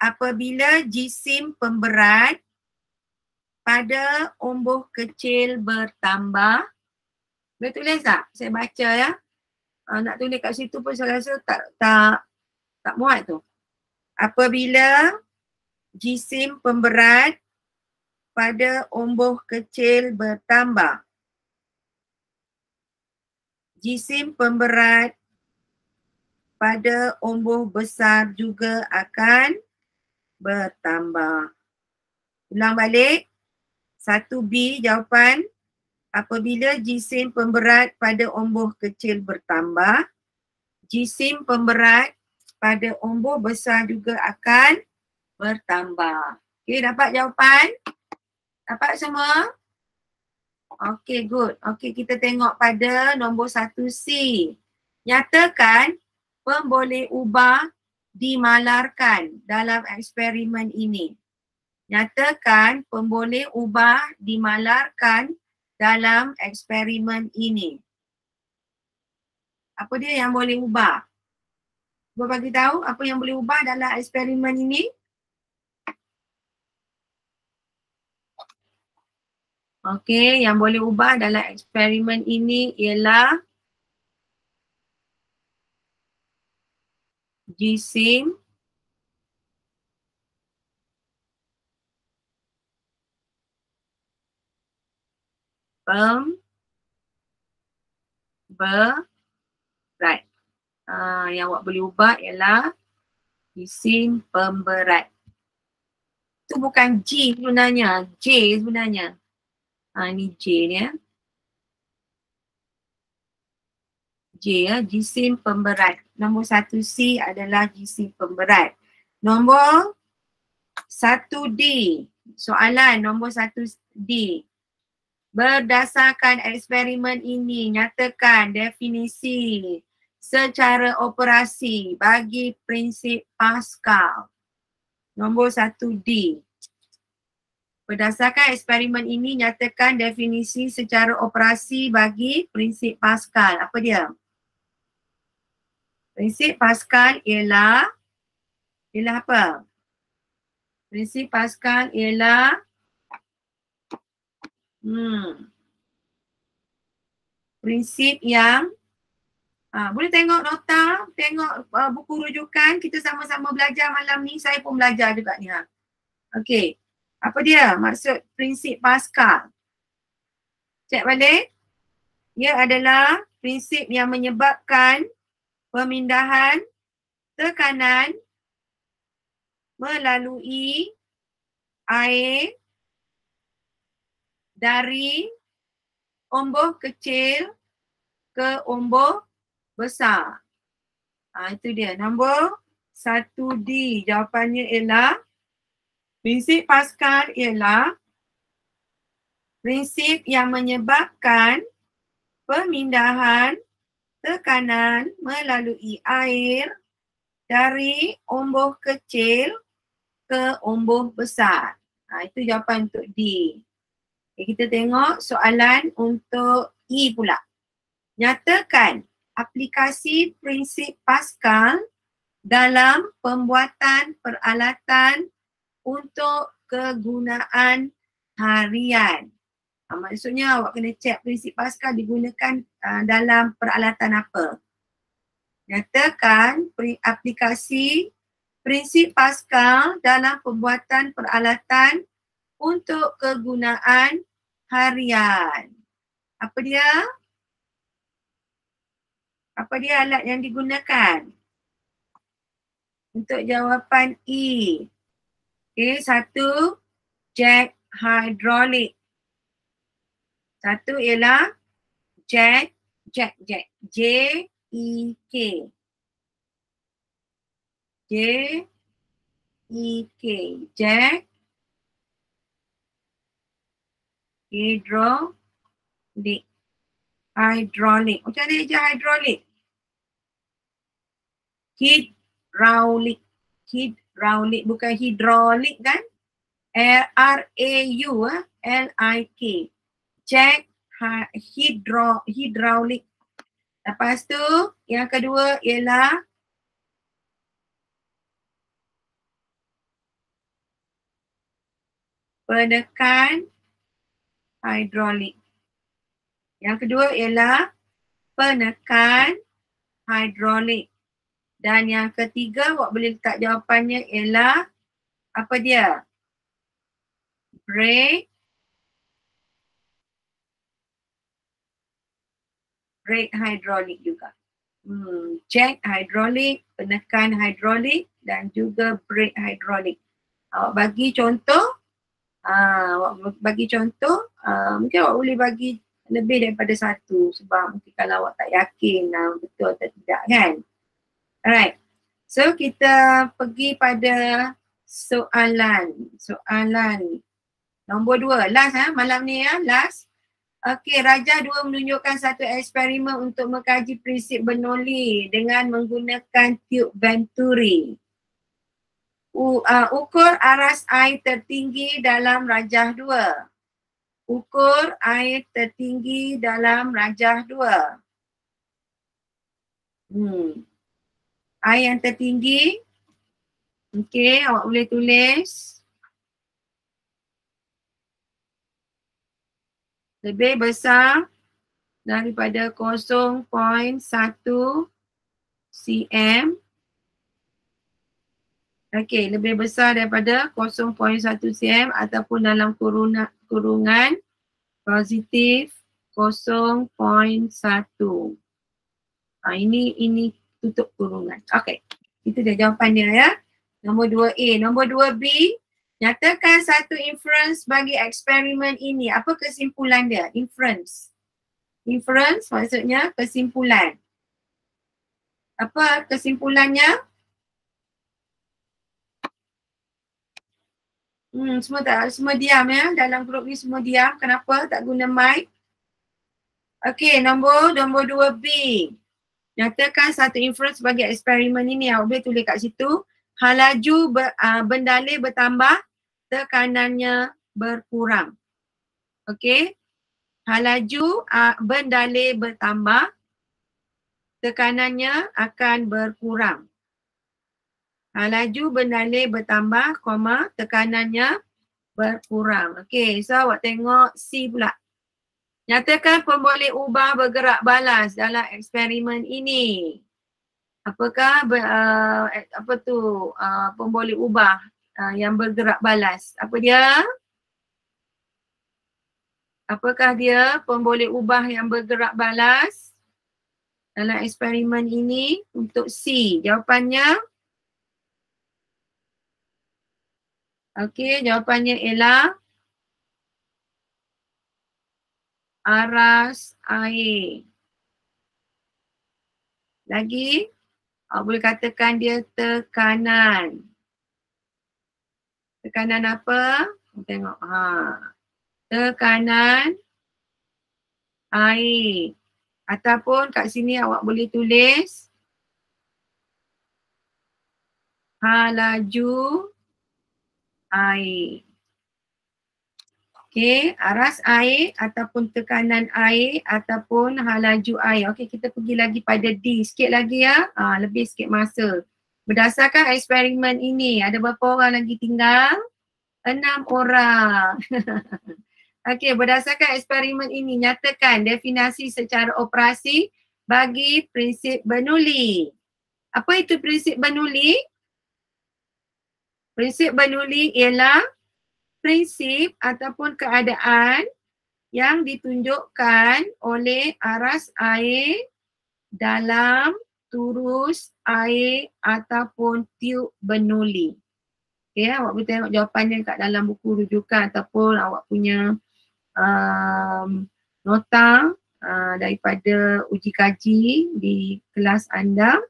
apabila jisim pemberat pada umbuh kecil bertambah. Boleh tulis tak? Saya baca ya. Nak tulis kat situ pun saya rasa tak muat tu. Apabila jisim pemberat pada umbuh kecil bertambah. Jisim pemberat pada umbuh besar juga akan bertambah. Ulang balik. 1B jawapan. Apabila jisim pemberat pada umbuh kecil bertambah, jisim pemberat pada umur besar juga akan bertambah. Okey, dapat jawapan? Dapat semua? Okey, good. Okey, kita tengok pada nombor 1C. Nyatakan pemboleh ubah dimalarkan dalam eksperimen ini. Nyatakan pemboleh ubah dimalarkan dalam eksperimen ini. Apa dia yang boleh ubah? Cuba bagi tahu apa yang boleh ubah dalam eksperimen ini. Okey, yang boleh ubah dalam eksperimen ini ialah jisim pemberat. Yang awak boleh ubah ialah jisim pemberat. Itu bukan G sebenarnya, J sebenarnya. Ini J ni ya. J ya, jisim pemberat. Nombor 1C adalah jisim pemberat. Nombor 1D, soalan nombor 1D. Berdasarkan eksperimen ini, nyatakan definisi secara operasi bagi prinsip Pascal. Nombor 1D. Berdasarkan eksperimen ini, nyatakan definisi secara operasi bagi prinsip Pascal. Apa dia? Prinsip Pascal ialah apa? Prinsip Pascal ialah prinsip yang boleh tengok nota, tengok buku rujukan. Kita sama-sama belajar malam ni. Saya pun belajar juga ni. Okey. Apa dia maksud prinsip Pascal? Cek balik. Ia adalah prinsip yang menyebabkan pemindahan tekanan melalui air dari umbuh kecil ke umbuh besar. Itu dia. Nombor 1D. Jawapannya ialah prinsip Pascal ialah prinsip yang menyebabkan pemindahan tekanan melalui air dari umbuh kecil ke umbuh besar. Itu jawapan untuk D. Okay, kita tengok soalan untuk E pula. Nyatakan aplikasi prinsip Pascal dalam pembuatan peralatan untuk kegunaan harian. Maksudnya awak kena cek prinsip Pascal digunakan dalam peralatan apa. Nyatakan aplikasi prinsip Pascal dalam pembuatan peralatan untuk kegunaan harian. Apa dia? Apa dia alat yang digunakan? Untuk jawapan E. Okay, 1 jack hidrolik. Satu ialah jack. J-E-K. J-E-K. Jack hidrolik. Hidrolik. Macam mana je hidrolik? Hidraulik. Hidraulik bukan hidrolik kan? R-A-U-L-I-K. Jack hidraulik. Lepas tu yang kedua ialah penekan hidrolik. Yang kedua ialah penekan hidrolik. Dan yang ketiga, awak boleh letak jawapannya ialah apa dia? Brake hidrolik juga. Jack hidrolik, penekan hidrolik dan juga brake hidrolik. Awak bagi contoh. Mungkin awak boleh bagi lebih daripada satu sebab mungkin kalau awak tak yakin betul atau tidak kan. Alright. So kita pergi pada soalan nombor 2. Last malam ni last. Okey, Rajah 2 menunjukkan satu eksperimen untuk mengkaji prinsip Bernoulli dengan menggunakan tiub Venturi. Ukur aras air tertinggi dalam Rajah 2. Ukur air tertinggi dalam Rajah 2. Air yang tertinggi. Okey, awak boleh tulis. Lebih besar daripada 0.1 cm. Okey, lebih besar daripada 0.1 cm ataupun dalam kurungan positif 0.1. Ini tutup kurungan. Okey, itu dia jawapan dia ya. Nombor 2A. Nombor 2B. Nyatakan satu inference bagi eksperimen ini. Apa kesimpulan dia? Inference. Inference maksudnya kesimpulan. Apa kesimpulannya? Semua diam ya. Dalam grup ni semua diam. Kenapa tak guna mic? Okey, nombor 2B. Nyatakan satu inference bagi eksperimen ini. Awak boleh tulis kat situ. Hal laju bendalai bertambah, tekanannya berkurang. Okey. Hal laju bendalai bertambah, tekanannya akan berkurang. Hal laju bendalai bertambah, tekanannya berkurang. Okey, so awak tengok C pula. Nyatakan pemboleh ubah bergerak balas dalam eksperimen ini. Apakah pemboleh ubah yang bergerak balas? Apa dia? Apakah dia pemboleh ubah yang bergerak balas dalam eksperimen ini? Untuk C, jawapannya. Okey, jawapannya ialah aras air. Lagi, awak boleh katakan dia tekanan. Tekanan apa? Tengok. Tekanan air. Ataupun kat sini awak boleh tulis hal laju air. Okey, aras air ataupun tekanan air ataupun hal laju air. Okey, kita pergi lagi pada D. Sikit lagi ya. Lebih sikit masa. Berdasarkan eksperimen ini, ada berapa orang lagi tinggal? 6 orang. Okey, berdasarkan eksperimen ini, nyatakan definisi secara operasi bagi prinsip Bernoulli. Apa itu prinsip Bernoulli? Prinsip Bernoulli ialah prinsip ataupun keadaan yang ditunjukkan oleh aras air dalam turus air ataupun tiub Bernoulli. Okay, awak boleh tengok jawapannya kat dalam buku rujukan ataupun awak punya nota daripada uji kaji di kelas anda.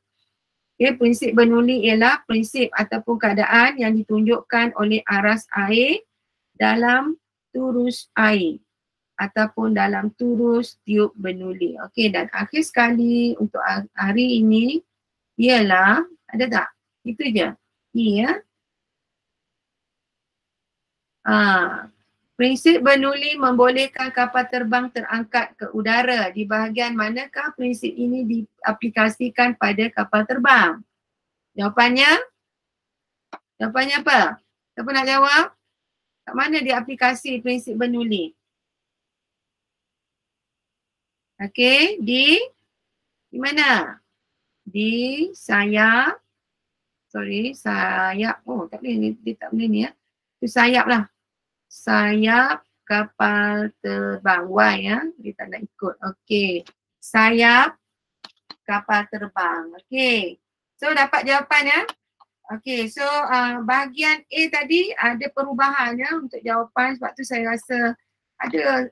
Okay, prinsip Bernoulli ialah prinsip ataupun keadaan yang ditunjukkan oleh aras air dalam turus air ataupun dalam turus tiub Bernoulli. Okey, dan akhir sekali untuk hari ini ialah, ada tak? Itu je. Ya. Prinsip Bernoulli membolehkan kapal terbang terangkat ke udara. Di bahagian manakah prinsip ini diaplikasikan pada kapal terbang? Jawapannya? Jawapannya apa? Siapa nak jawab? Kat mana dia aplikasi prinsip Bernoulli? Okey, di mana? Di sayap. Sayap. Oh, tak boleh ni, dia tak boleh ni ya. Itu sayap lah. Sayap kapal terbang. Y ya, dia tak nak ikut. Okey. Sayap kapal terbang. Okey. So dapat jawapan ya. Okey, so bahagian A tadi ada perubahan ya untuk jawapan, sebab tu saya rasa ada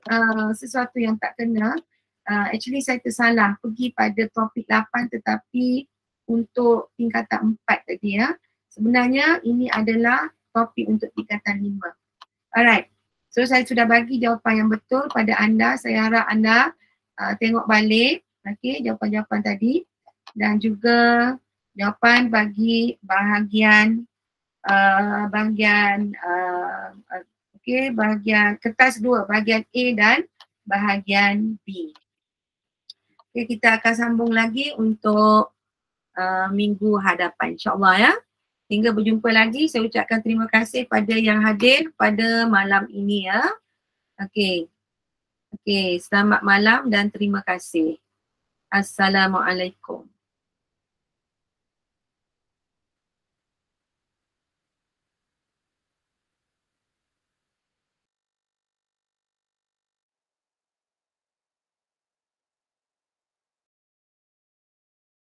sesuatu yang tak kena. Actually saya tersalah pergi pada topik 8 tetapi untuk tingkatan 4 tadi ya. Sebenarnya ini adalah topik untuk tingkatan 5. Alright. So saya sudah bagi jawapan yang betul pada anda. Saya harap anda tengok balik jawapan-jawapan tadi dan juga jawapan bagi bahagian bahagian kertas 2, bahagian A dan bahagian B. Kita akan sambung lagi untuk minggu hadapan, insyaAllah ya. Hingga berjumpa lagi, saya ucapkan terima kasih pada yang hadir pada malam ini ya. Selamat malam dan terima kasih. Assalamualaikum.